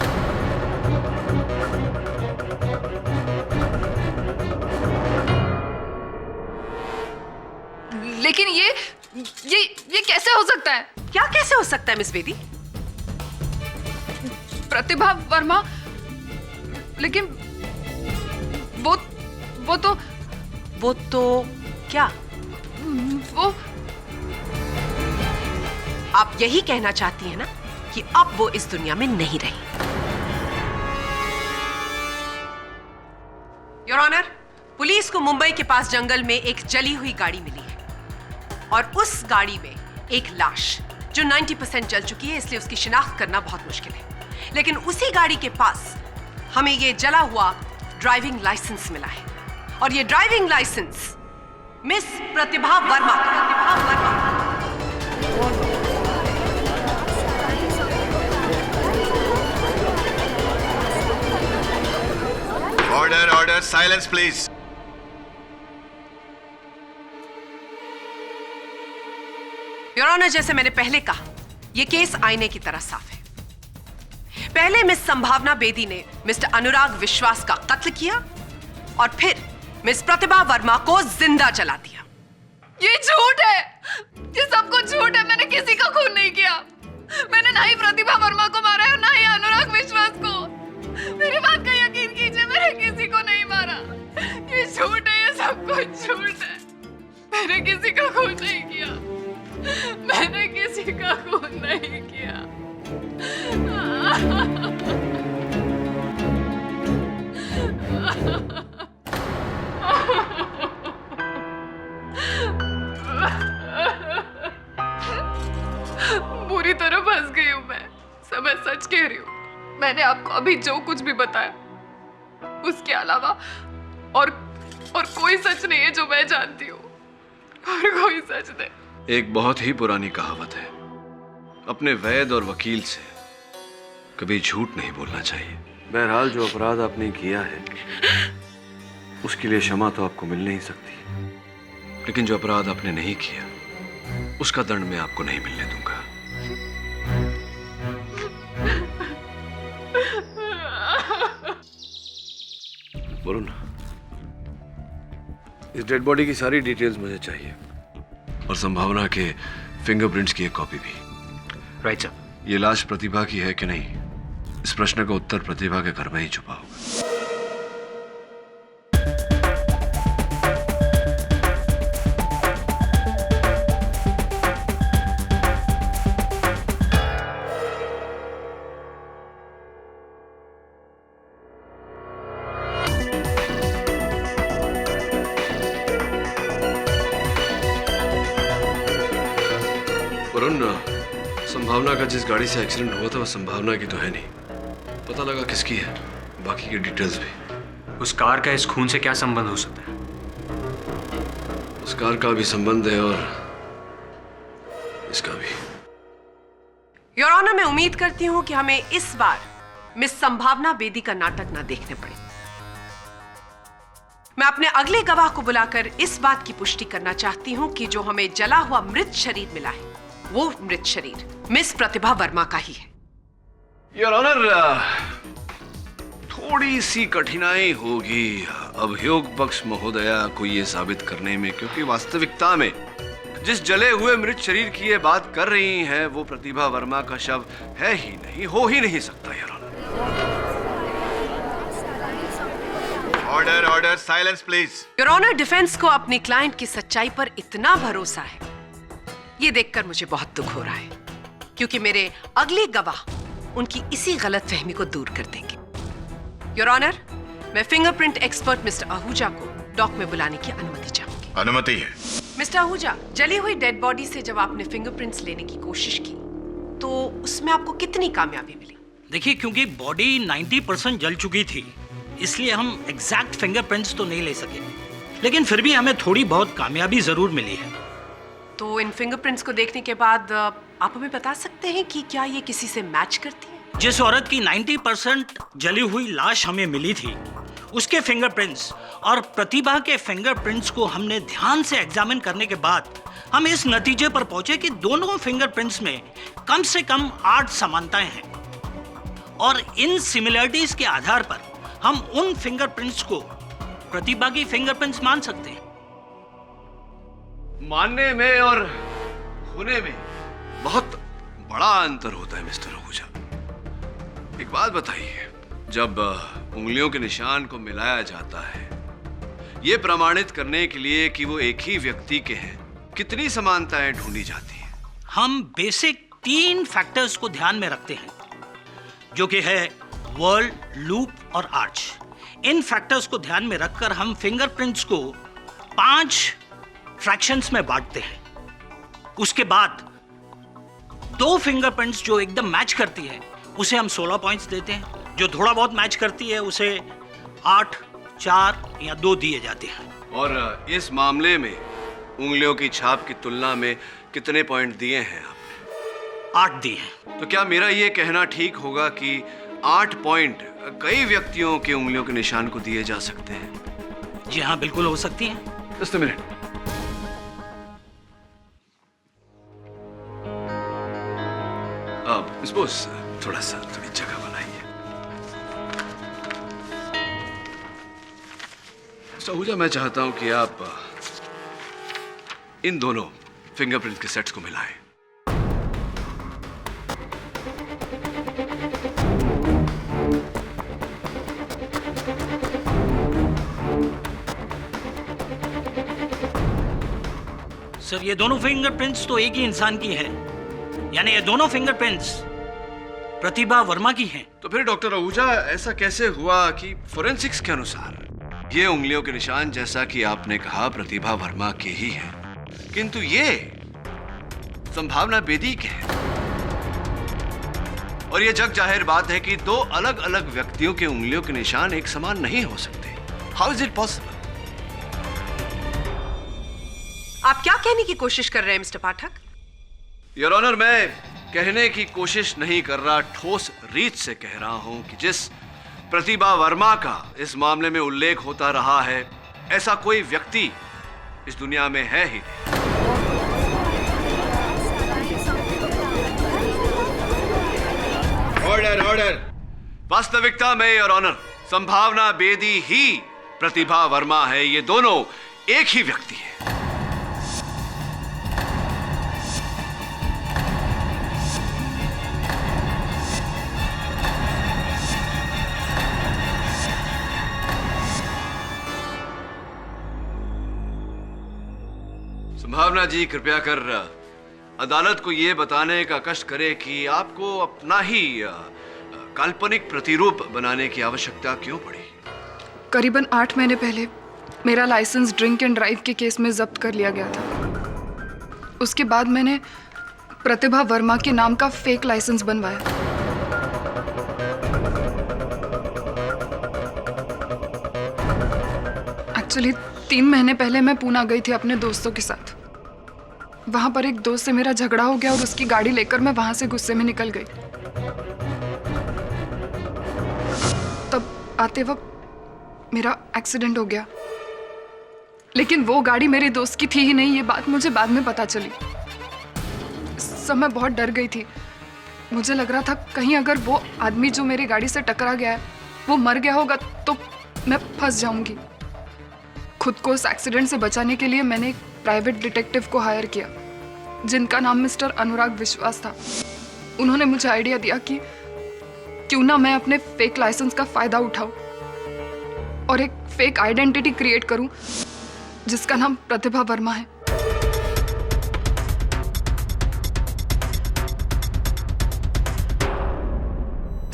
S17: लेकिन ये कैसे हो सकता है?
S20: क्या कैसे हो सकता है मिस बेदी?
S17: प्रतिभा वर्मा, लेकिन वो तो
S20: क्या?
S17: वो
S20: आप यही कहना चाहती हैं ना कि अब वो इस दुनिया में नहीं रही? योर ऑनर, पुलिस को मुंबई के पास जंगल में एक जली हुई गाड़ी मिली है और उस गाड़ी में एक लाश जो 90% जल चुकी है, इसलिए उसकी शिनाख्त करना बहुत मुश्किल है। लेकिन उसी गाड़ी के पास हमें ये जला हुआ ड्राइविंग लाइसेंस मिला है और ये driving licence miss Pratibha Verma
S12: order order, silence please.
S20: Your honour, जैसे मैंने पहले कहा, यह केस आईने की तरह साफ है। पहले मिस संभावना बेदी ने मिस्टर अनुराग विश्वास का कत्ल किया और फिर मिस प्रतिभा वर्मा को जिंदा जला दिया।
S17: ये झूठ है, ये सब कुछ झूठ है। मैंने किसी का खून नहीं किया। मैंने ना ही प्रतिभा वर्मा को मारा है और ना ही अनुराग विश्वास को। मेरी बात का यकीन कीजिए, मैंने किसी को नहीं मारा। ये झूठ है, ये सब कुछ झूठ है। मैंने किसी का खून नहीं किया। मैंने किसी का खून नहीं किया। बुरी तरह फंस गई हूँ मैं। सब मैं सच कह रही हूँ। मैंने आपको अभी जो कुछ भी बताया, उसके अलावा और कोई सच नहीं है जो मैं जानती हूँ। और कोई सच नहीं।
S11: एक बहुत ही पुरानी कहावत है, अपने वैद और वकील से कभी झूठ नहीं बोलना चाहिए।
S6: बहरहाल जो अपराध आपने किया है उसके लिए क्षमा तो आपको मिल नहीं सकती,
S11: लेकिन जो अपराध आपने नहीं किया उसका दंड मैं आपको नहीं मिलने दूंगा।
S6: बोलो ना, इस डेड बॉडी की सारी डिटेल्स मुझे चाहिए
S11: और संभावना के फिंगरप्रिंट्स की एक कॉपी भी।
S16: Right sir.
S11: ये लाश प्रतिभा की है कि नहीं, इस प्रश्न का उत्तर प्रतिभा के घर में ही छुपा होगा। संभावना का जिस गाड़ी से एक्सीडेंट हुआ था वो संभावना की तो है नहीं, पता लगा किसकी है, बाकी की डिटेल्स भी।
S16: उस कार का इस खून से क्या संबंध हो सकता है?
S11: उस कार का भी संबंध है और इसका भी।
S20: योर ऑनर, मैं उम्मीद करती हूं कि हमें इस बार मिस संभावना बेदी का नाटक ना देखने पड़े। मैं अपने अगले गवाह को बुलाकर इस बात की पुष्टि करना चाहती हूं कि जो हमें जला हुआ मृत शरीर मिला है वो मृत शरीर मिस प्रतिभा वर्मा का ही है।
S11: योर ऑनर, थोड़ी सी कठिनाई होगी अभियोग पक्ष महोदया को यह साबित करने में, क्योंकि वास्तविकता में जिस जले हुए मृत शरीर की ये बात कर रही हैं वो प्रतिभा वर्मा का शव है ही नहीं, हो ही नहीं सकता। Your
S12: order order, silence please.
S20: Your honour, defence को अपनी क्लाइंट की सच्चाई पर इतना भरोसा है, ये देखकर मुझे बहुत दुख हो रहा है, क्योंकि मेरे अगले गवाह उनकी इसी गलतफहमी को दूर कर देंगे। योर ऑनर, मैं फिंगरप्रिंट एक्सपर्ट मिस्टर आहूजा को डॉक में बुलाने की अनुमति चाहूंगी।
S12: अनुमति है।
S20: मिस्टर आहूजा, जली हुई डेड बॉडी से जब आपने फिंगरप्रिंट्स लेने की कोशिश की तो उसमें आपको कितनी कामयाबी मिली?
S5: देखिए, क्योंकि बॉडी 90% जल चुकी थी, इसलिए हम एग्जैक्ट फिंगरप्रिंट्स तो नहीं ले सके, लेकिन फिर भी हमें थोड़ी बहुत कामयाबी जरूर मिली है।
S20: तो इन फिंगरप्रिंट्स को देखने के बाद आप हमें बता सकते हैं कि क्या ये किसी से मैच करती है?
S5: जिस औरत की 90% जली हुई लाश हमें मिली थी, उसके फिंगरप्रिंट्स और प्रतिभा के फिंगरप्रिंट्स को हमने ध्यान से एग्जामिन करने के बाद हम इस नतीजे पर पहुंचे कि दोनों फिंगरप्रिंट्स में कम से कम 8 समानताएं हैं और इन सिमिलरिटीज के आधार पर हम उन फिंगरप्रिंट्स को प्रतिभा की फिंगरप्रिंट्स मान सकते हैं।
S11: मानने में और होने में बहुत बड़ा अंतर होता है मिस्टर आहूजा। एक बात बताइए, जब उंगलियों के निशान को मिलाया जाता है ये प्रमाणित करने के लिए कि वो एक ही व्यक्ति के हैं, कितनी समानताएं ढूंढी जाती हैं?
S5: हम बेसिक 3 फैक्टर्स को ध्यान में रखते हैं, जो कि है वर्ल्ड, लूप और आर्च। इन फैक्टर्स को ध्यान में रखकर हम फिंगरप्रिंट्स को 5 फ्रैक्शंस में बांटते हैं। उसके बाद 2 फिंगरप्रिंट्स जो एकदम मैच करती है उसे हम 16 पॉइंट्स देते हैं, जो थोड़ा बहुत मैच करती है उसे 8, 4 या 2 दिए जाते हैं।
S11: और इस मामले में उंगलियों की छाप की तुलना में कितने पॉइंट दिए हैं आपने?
S5: 8 दिए हैं।
S11: तो क्या मेरा ये कहना ठीक होगा कि 8 पॉइंट कई व्यक्तियों के उंगलियों के निशान को दिए जा सकते हैं?
S5: जी हाँ, बिल्कुल हो सकती हैं।
S11: Just a minute. अब सपोज थोड़ी जगह बनाइए। मिस्टर आहूजा, मैं चाहता हूं कि आप इन दोनों फिंगरप्रिंट के सेट्स को मिलाएं।
S5: सर, ये दोनों फिंगरप्रिंट्स तो एक ही इंसान की हैं, यानी ये दोनों फिंगरप्रिंट्स प्रतिभा वर्मा की हैं।
S11: तो फिर डॉक्टर आहूजा, ऐसा कैसे हुआ कि फोरेंसिक्स के अनुसार ये उंगलियों के निशान, जैसा कि आपने कहा, प्रतिभा वर्मा के ही हैं, किंतु ये संभावना बेदी के हैं? और ये जग जाहिर बात है कि 2 अलग अलग व्यक्तियों के उंगलियों के निशान एक समान नहीं हो सकते। How is it possible?
S20: आप क्या कहने की कोशिश कर रहे हैं मिस्टर पाठक?
S11: योर ऑनर, मैं कहने की कोशिश नहीं कर रहा, ठोस रीत से कह रहा हूं कि जिस प्रतिभा वर्मा का इस मामले में उल्लेख होता रहा है, ऐसा कोई व्यक्ति इस दुनिया में है ही नहीं।
S12: Order order.
S11: वास्तविकता में योर ऑनर, संभावना बेदी ही प्रतिभा वर्मा है। ये दोनों एक ही व्यक्ति है। संभावना जी, कृपया कर अदालत को यह बताने का कष्ट करें कि आपको अपना ही काल्पनिक प्रतिरूप बनाने की आवश्यकता क्यों पड़ी?
S17: करीबन 8 महीने पहले मेरा लाइसेंस ड्रिंक एंड ड्राइव के केस में जब्त कर लिया गया था। उसके बाद मैंने प्रतिभा वर्मा के नाम का फेक लाइसेंस बनवाया। एक्चुअली 3 महीने पहले मैं पूना गई थी अपने दोस्तों के साथ। वहां पर एक दोस्त से मेरा झगड़ा हो गया और उसकी गाड़ी लेकर मैं वहां से गुस्से में निकल गई। तब आते वक्त मेरा एक्सीडेंट हो गया, लेकिन वो गाड़ी मेरे दोस्त की थी ही नहीं। ये बात मुझे बाद में पता चली। सब मैं बहुत डर गई थी। मुझे लग रहा था कहीं अगर वो आदमी जो मेरी गाड़ी से टकरा गया है वो मर गया होगा तो मैं फंस जाऊंगी। खुद को उस एक्सीडेंट से बचाने के लिए मैंने एक प्राइवेट डिटेक्टिव को हायर किया, जिनका नाम मिस्टर अनुराग विश्वास था। उन्होंने मुझे आइडिया दिया कि क्यों ना मैं अपने फेक लाइसेंस का फायदा उठाऊं और एक फेक आइडेंटिटी क्रिएट करूं जिसका नाम प्रतिभा वर्मा है।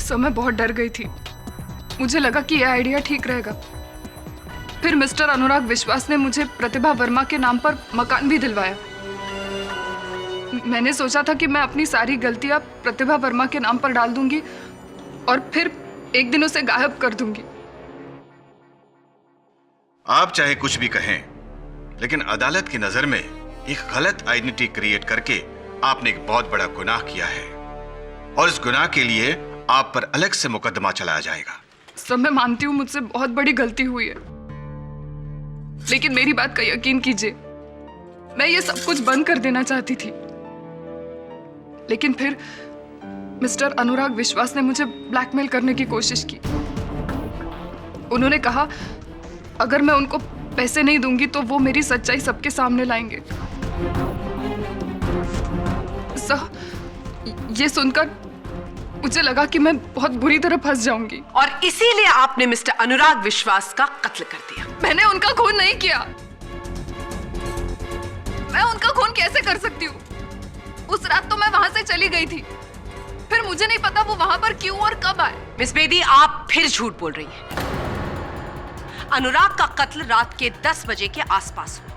S17: सो मैं बहुत डर गई थी। मुझे लगा कि यह आइडिया ठीक रहेगा। फिर मिस्टर अनुराग विश्वास ने मुझे प्रतिभा वर्मा के नाम पर मकान भी दिलवाया। मैंने सोचा था कि मैं अपनी सारी गलतियां प्रतिभा वर्मा के नाम पर डाल दूंगी और फिर एक दिन उसे गायब कर दूंगी।
S12: आप चाहे कुछ भी कहें, लेकिन अदालत की नजर में एक गलत आइडेंटिटी क्रिएट करके आपने एक बहुत बड़ा गुनाह किया है और इस गुनाह के लिए आप पर अलग से मुकदमा चलाया जाएगा।
S17: सब मैं मानती हूँ मुझसे बहुत बड़ी गलती हुई है, लेकिन मेरी बात का यकीन कीजिए, मैं ये सब कुछ बंद कर देना चाहती थी। लेकिन फिर मिस्टर अनुराग विश्वास ने मुझे ब्लैकमेल करने की कोशिश की। उन्होंने कहा अगर मैं उनको पैसे नहीं दूंगी तो वो मेरी सच्चाई सबके सामने लाएंगे। सर, ये सुनकर मुझे लगा कि मैं बहुत बुरी तरह फंस जाऊंगी।
S20: और इसीलिए आपने मिस्टर अनुराग विश्वास का कत्ल कर दिया।
S17: मैंने उनका खून नहीं किया। मैं उनका खून कैसे कर सकती हूँ? उस रात तो मैं वहां से चली गई थी, फिर मुझे नहीं पता वो वहां पर क्यों और कब आए।
S20: मिस बेदी, आप फिर झूठ बोल रही हैं। अनुराग का कत्ल रात के 10 बजे के आसपास हुआ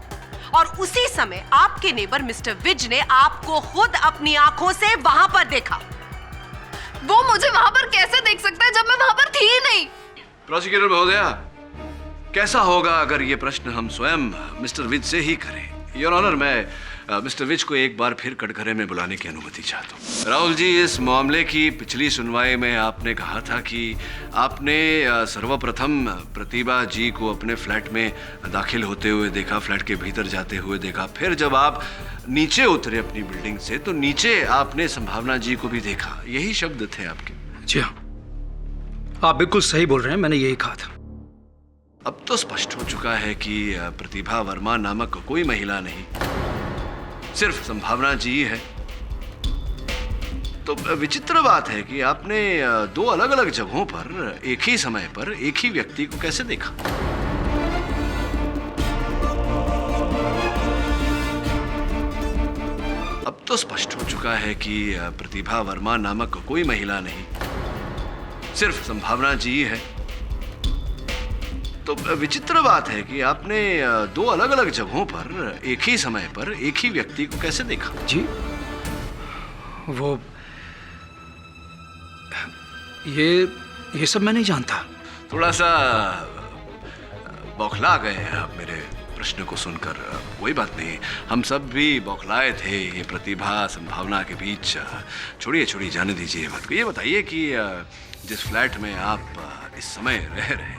S20: और उसी समय आपके नेबर मिस्टर विज ने आपको खुद अपनी आंखों से वहां पर देखा।
S17: वो मुझे वहां पर कैसे देख सकता है जब मैं वहां पर थी ही नहीं?
S11: प्रोसिक्यूटर महोदया, कैसा होगा अगर ये प्रश्न हम स्वयं मिस्टर विज से ही करें? योर ऑनर, मैं मिस्टर विज को एक बार फिर कटघरे में बुलाने की अनुमति चाहता हूँ। राहुल जी, इस मामले की पिछली सुनवाई में आपने कहा था कि आपने सर्वप्रथम प्रतिभा जी को अपने फ्लैट में दाखिल होते हुए देखा, फ्लैट के भीतर जाते हुए देखा। फिर जब आप नीचे उतरे अपनी बिल्डिंग से तो नीचे आपने संभावना जी को भी देखा। यही शब्द थे आपके।
S3: जी हाँ, आप बिल्कुल सही बोल रहे हैं, मैंने यही कहा था।
S11: अब तो स्पष्ट हो चुका है कि प्रतिभा वर्मा नामक कोई महिला नहीं, सिर्फ संभावना जी है। तो विचित्र बात है कि आपने दो अलग अलग जगहों पर एक ही समय पर एक ही व्यक्ति को कैसे देखा? अब तो स्पष्ट हो चुका है कि प्रतिभा वर्मा नामक कोई महिला नहीं, सिर्फ संभावना जी है। तो विचित्र बात है कि आपने दो अलग अलग जगहों पर एक ही समय पर एक ही व्यक्ति को कैसे देखा?
S3: जी, वो ये सब मैं नहीं जानता।
S11: थोड़ा सा बौखला गए आप मेरे प्रश्न को सुनकर। कोई बात नहीं, हम सब भी बौखलाए थे ये प्रतिभा संभावना के बीच। छोड़िए जाने दीजिए बात को। ये बताइए कि जिस फ्लैट में आप इस समय रह रहे हैं,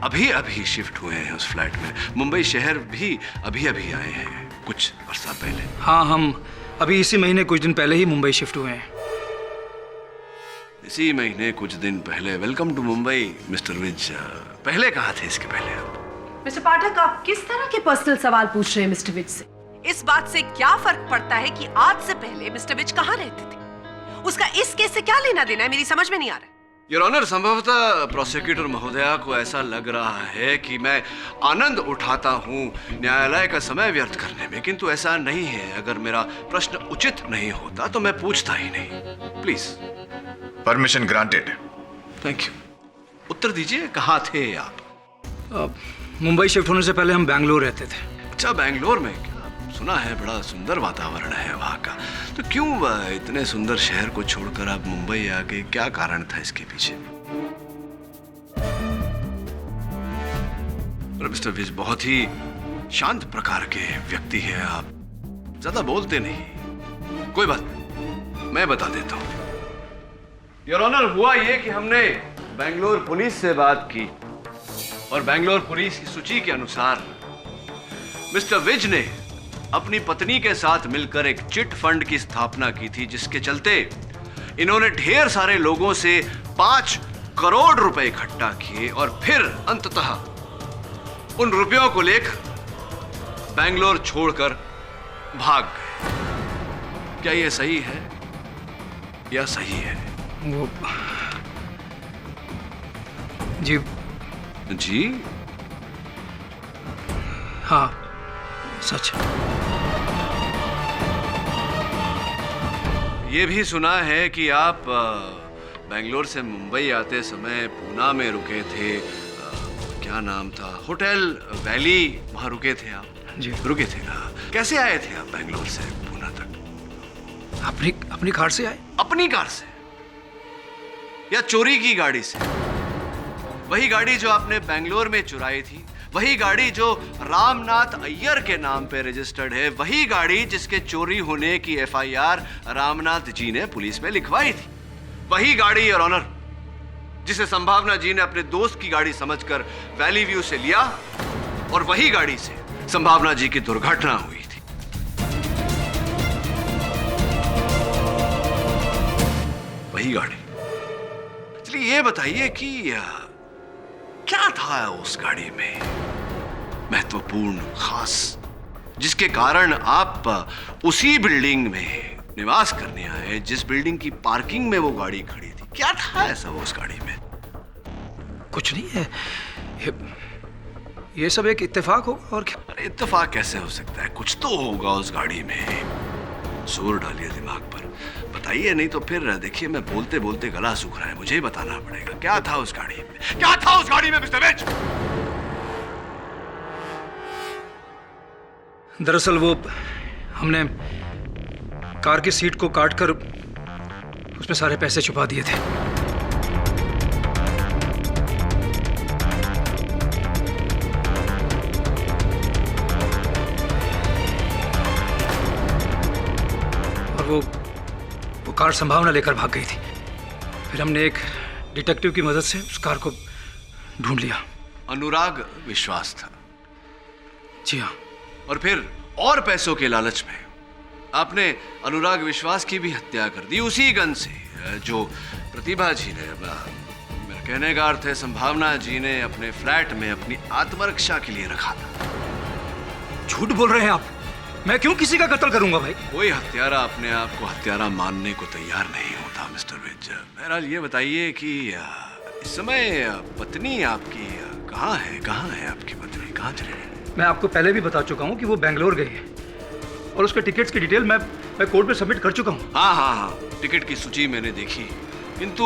S11: अभी अभी शिफ्ट हुए हैं उस फ्लैट में, मुंबई शहर भी अभी अभी आए हैं कुछ अर्सा पहले।
S3: हाँ, हम अभी इसी महीने कुछ दिन पहले ही मुंबई शिफ्ट हुए हैं।
S11: इसी महीने कुछ दिन पहले। Welcome to Mumbai mister Vij. पहले कहाँ थे इसके पहले आप?
S20: मिस्टर पाठक, आप किस तरह के पर्सनल सवाल पूछ रहे हैं मिस्टर विज से? इस बात से क्या फर्क पड़ता है कि आज से पहले मिस्टर विज कहाँ रहते थे? उसका इस केस से क्या लेना देना है, मेरी समझ में नहीं आ रहा है।
S11: योर ऑनर, संभवतः प्रोसिक्यूटर महोदया को ऐसा लग रहा है कि मैं आनंद उठाता हूँ न्यायालय का समय व्यर्थ करने में, किंतु ऐसा नहीं है। अगर मेरा प्रश्न उचित नहीं होता तो मैं पूछता ही नहीं। Please.
S12: Permission granted.
S11: Thank you. उत्तर दीजिए, कहाँ थे आप?
S3: मुंबई शिफ्ट होने से पहले हम बैंगलोर रहते थे।
S11: अच्छा, बैंगलोर में? क्या सुना है बड़ा सुंदर वातावरण है वहाँ का। तो क्यों इतने सुंदर शहर को छोड़कर आप मुंबई आ गए? क्या कारण था इसके पीछे? मिस्टर विज बहुत ही शांत प्रकार के व्यक्ति हैं आप, ज्यादा बोलते नहीं। कोई बात नहीं, मैं बता देता हूँ। योर ऑनर, हुआ ये कि हमने बेंगलोर पुलिस से बात की और बेंगलोर पुलिस की सूची के अनुसार मिस्टर विज ने अपनी पत्नी के साथ मिलकर एक चिट फंड की स्थापना की थी, जिसके चलते इन्होंने ढेर सारे लोगों से 5 करोड़ रुपए इकट्ठा किए और फिर अंततः उन रुपयों को लेकर बेंगलोर छोड़कर भाग गए। क्या यह सही है या सही है?
S3: वो जी
S11: जी
S3: हाँ, सच।
S11: ये भी सुना है कि आप बेंगलोर से मुंबई आते समय पूना में रुके थे। क्या नाम था? होटल वैली, वहां रुके थे आप?
S3: जी,
S11: रुके थे। कैसे आए थे आप बेंगलोर से पूना तक?
S3: अपनी कार से आए।
S11: अपनी कार से या चोरी की गाड़ी से? वही गाड़ी जो आपने बेंगलोर में चुराई थी, वही गाड़ी जो रामनाथ अय्यर के नाम पे रजिस्टर्ड है, वही गाड़ी जिसके चोरी होने की FIR रामनाथ जी ने पुलिस में लिखवाई थी, वही गाड़ी योर ऑनर जिसे संभावना जी ने अपने दोस्त की गाड़ी समझकर वैली व्यू से लिया और वही गाड़ी से संभावना जी की दुर्घटना हुई थी। वही गाड़ी। चलिए ये बताइए कि क्या था उस गाड़ी में महत्वपूर्ण, खास? जिसके कारण आप उसी बिल्डिंग में निवास करने आए जिस बिल्डिंग की पार्किंग में वो गाड़ी खड़ी थी। क्या था ऐसा वो उस गाड़ी में?
S3: कुछ नहीं है, ये सब एक इत्तेफाक होगा और क्या।
S11: अरे इत्तेफाक कैसे हो सकता है? कुछ तो होगा उस गाड़ी में। जोर डालिए दिमाग पर, बताइए, नहीं तो फिर देखिए मैं बोलते बोलते गला सूख रहा है, मुझे ही बताना पड़ेगा। क्या था उस गाड़ी में? क्या था उस गाड़ी में मिस्टर विज?
S3: दरअसल वो हमने कार की सीट को काटकर उसमें सारे पैसे छुपा दिए थे। और वो कार संभावना लेकर भाग गई थी। फिर हमने एक डिटेक्टिव की मदद से उस कार को ढूंढ लिया।
S11: अनुराग विश्वास था।
S3: जी हाँ।
S11: और फिर और पैसों के लालच में आपने अनुराग विश्वास की भी हत्या कर दी उसी गन से जो प्रतिभा जी ने, मेरा कहने का अर्थ है संभावना जी ने अपने फ्लैट में अपनी आत्मरक्षा के लिए रखा था।
S3: झूठ बोल रहे हैं आप। मैं क्यों किसी का कत्ल करूंगा भाई?
S11: कोई हत्यारा अपने आप को हत्यारा मानने को तैयार नहीं होता मिस्टर विज। बहरहाल ये बताइए कि इस समय पत्नी आपकी कहाँ है आपकी पत्नी कहाँ चली गई?
S3: मैं आपको पहले भी बता चुका हूँ कि वो बेंगलोर गई है और उसके टिकट्स की डिटेल मैं कोर्ट में सबमिट कर चुका हूँ।
S11: हाँ, टिकट की सूची मैंने देखी, किंतु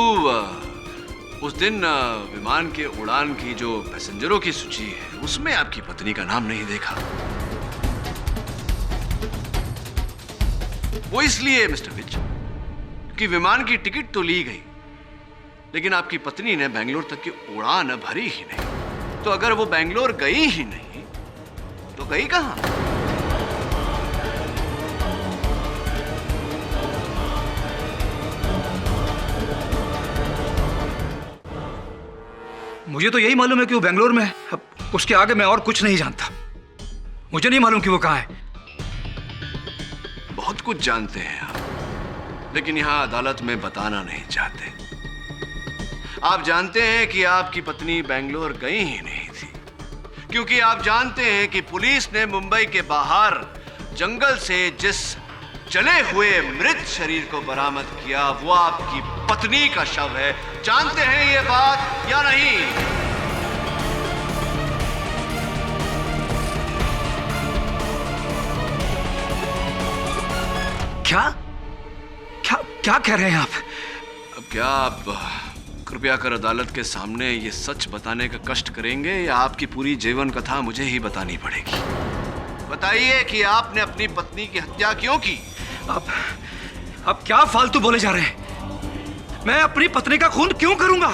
S11: उस दिन विमान के उड़ान की जो पैसेंजरों की सूची है उसमें आपकी पत्नी का नाम नहीं देखा। वो इसलिए मिस्टर विज कि विमान की टिकट तो ली गई लेकिन आपकी पत्नी ने बेंगलोर तक की उड़ान भरी ही नहीं। तो अगर वो बेंगलोर गई ही नहीं तो गई कहां?
S3: मुझे तो यही मालूम है कि वो बेंगलोर में है। अब उसके आगे मैं और कुछ नहीं जानता। मुझे नहीं मालूम कि वो कहाँ है।
S11: बहुत कुछ जानते हैं आप, लेकिन यहां अदालत में बताना नहीं चाहते। आप जानते हैं कि आपकी पत्नी बेंगलोर गई ही नहीं थी क्योंकि आप जानते हैं कि पुलिस ने मुंबई के बाहर जंगल से जिस जले हुए मृत शरीर को बरामद किया वो आपकी पत्नी का शव है। जानते हैं ये बात या नहीं?
S3: क्या क्या क्या कह रहे हैं आप?
S11: अब क्या आप कृपया कर अदालत के सामने ये सच बताने का कष्ट करेंगे या आपकी पूरी जीवन कथा मुझे ही बतानी पड़ेगी? बताइए कि आपने अपनी पत्नी की हत्या क्यों की?
S3: आप क्या फालतू बोले जा रहे हैं? मैं अपनी पत्नी का खून क्यों करूंगा?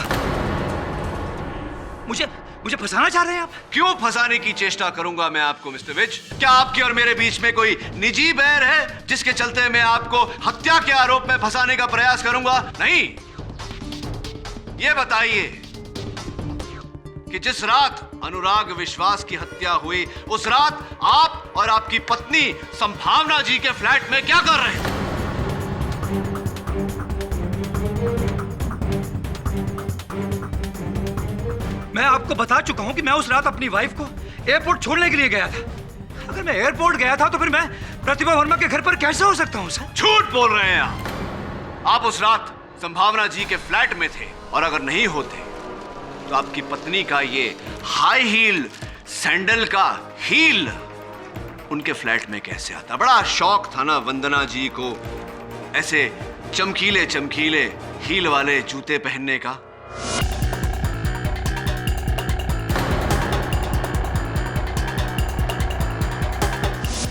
S3: मुझे फंसाना चाह रहे हैं आप?
S11: क्यों फंसाने की चेष्टा करूंगा मैं आपको मिस्टर विज? क्या आपके और मेरे बीच में कोई निजी बैर है जिसके चलते मैं आपको हत्या के आरोप में फंसाने का प्रयास करूंगा? नहीं। ये बताइए कि जिस रात अनुराग विश्वास की हत्या हुई उस रात आप और आपकी पत्नी संभावना जी के फ्लैट में क्या कर रहे थे?
S3: मैं आपको बता चुका हूं कि मैं उस रात अपनी वाइफ को एयरपोर्ट छोड़ने के लिए गया था। अगर मैं एयरपोर्ट गया था तो फिर मैं प्रतिभा वर्मा के घर पर कैसे हो सकता हूं सर?
S11: झूठ बोल रहे हैं आप उस रात संभावना जी के फ्लैट में थे और अगर नहीं होते तो आपकी पत्नी का ये हाई हील सैंडल का हील उनके फ्लैट में कैसे आता? बड़ा शौक था ना वंदना जी को ऐसे चमकीले चमकीले हील वाले जूते पहनने का।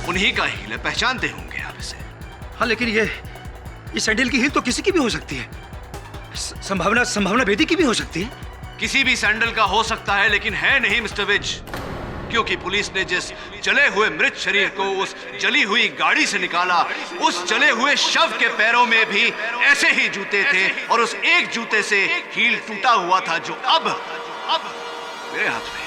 S11: उन्हीं का हील है, पहचानते होंगे आप इसे।
S3: हाँ, लेकिन ये सैंडल की हील तो किसी की भी हो सकती है। संभावना बेदी की भी हो सकती है।
S11: किसी भी सैंडल का हो सकता है लेकिन है नहीं मिस्टर विज, क्योंकि पुलिस ने जिस जले हुए मृत शरीर को उस जली हुई गाड़ी से निकाला उस जले हुए शव के पैरों में भी ऐसे ही जूते थे और उस एक जूते से हील टूटा हुआ था जो अब मेरे हाथ में।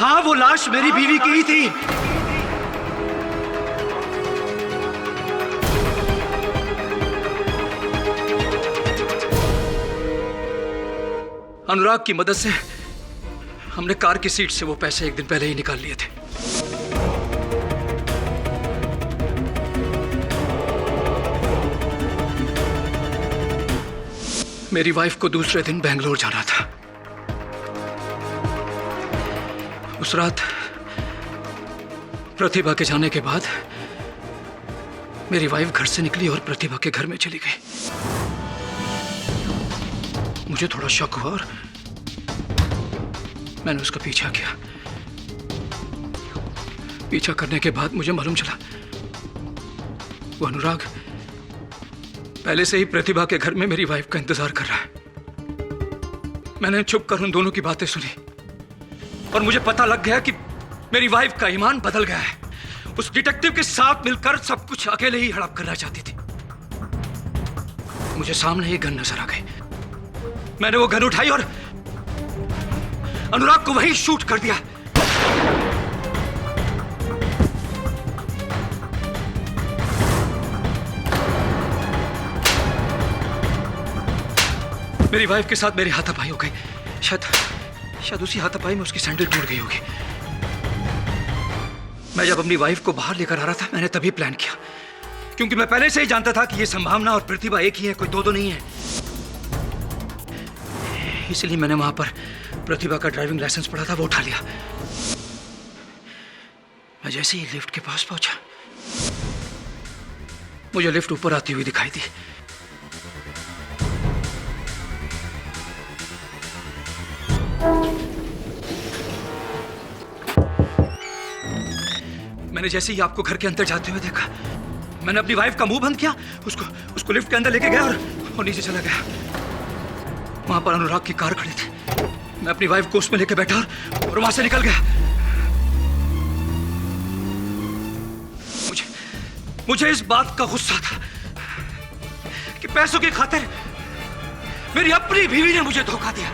S3: हाँ, वो लाश मेरी बीवी की ही थी। अनुराग की मदद से हमने कार की सीट से वो पैसे एक दिन पहले ही निकाल लिए थे। मेरी वाइफ को दूसरे दिन बेंगलोर जाना था। उस रात प्रतिभा के जाने के बाद मेरी वाइफ घर से निकली और प्रतिभा के घर में चली गई। मुझे थोड़ा शक हुआ और मैंने उसका पीछा किया। पीछा करने के बाद मुझे मालूम चला वो अनुराग पहले से ही प्रतिभा के घर में मेरी वाइफ का इंतजार कर रहा है। मैंने छुप कर उन दोनों की बातें सुनी और मुझे पता लग गया कि मेरी वाइफ का ईमान बदल गया है। उस डिटेक्टिव के साथ मिलकर सब कुछ अकेले ही हड़प करना चाहती थी। मुझे सामने ही गन नजर आ गई। मैंने वो गन उठाई और अनुराग को वहीं शूट कर दिया। मेरी वाइफ के साथ मेरी हाथापाई हो गई। शायद उसी हाथापाई में उसकी सैंडल टूट गई होगी। मैं जब अपनी वाइफ को बाहर लेकर आ रहा था मैंने तभी प्लान किया, क्योंकि मैं पहले से ही जानता था कि ये संभावना और प्रतिभा एक ही है, कोई दो नहीं है। इसलिए मैंने वहां पर प्रतिभा का ड्राइविंग लाइसेंस पड़ा था, वो उठा लिया। मैं जैसे ही लिफ्ट के पास पहुंचा मुझे लिफ्ट ऊपर आती हुई दिखाई दी। मैंने जैसे ही आपको घर के अंदर जाते हुए देखा मैंने अपनी वाइफ का मुंह बंद किया, उसको लिफ्ट के अंदर लेके गया और नीचे चला गया। वहां पर अनुराग की कार खड़ी थी। मैं अपनी वाइफ को उसमें लेके बैठा और वहां से निकल गया। मुझे इस बात का गुस्सा था कि पैसों की खातिर मेरी अपनी बीवी ने मुझे धोखा दिया।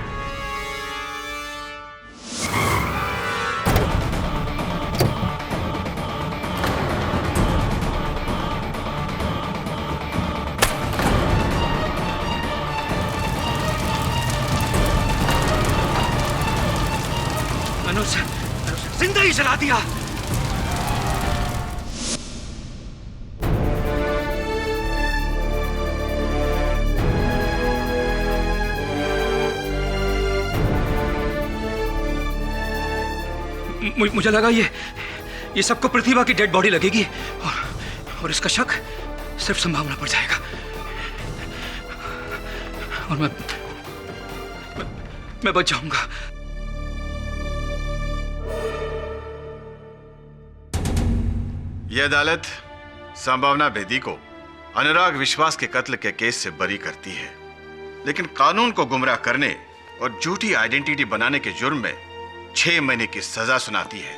S3: मैंने उसे जिंदा ही जला दिया। मुझे लगा ये सबको प्रतिभा की डेड बॉडी लगेगी और इसका शक सिर्फ संभावना पर जाएगा और मैं बच जाऊंगा।
S12: यह अदालत संभावना बेदी को अनुराग विश्वास के कत्ल के केस से बरी करती है, लेकिन कानून को गुमराह करने और झूठी आइडेंटिटी बनाने के जुर्म में 6 महीने की सजा सुनाती है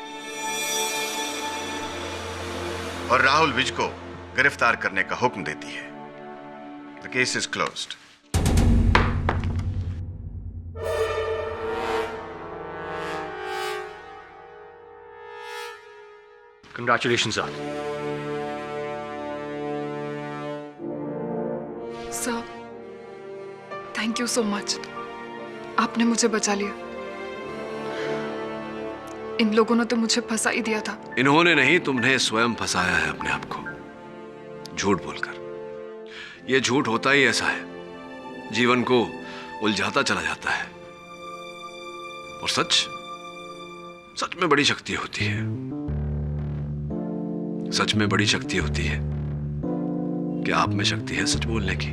S12: और राहुल विज को गिरफ्तार करने का हुक्म देती है। The case is closed.
S16: Congratulations, sir.
S17: Sir, thank you so much. आपने मुझे बचा लिया। इन लोगों ने तो मुझे फंसा ही दिया था।
S11: इन्होंने नहीं, तुमने स्वयं फंसाया है अपने आप को झूठ बोलकर। यह झूठ होता ही ऐसा है, जीवन को उलझाता चला जाता है। और सच में बड़ी शक्ति होती है। सच में बड़ी शक्ति होती है कि आप में शक्ति है सच बोलने की।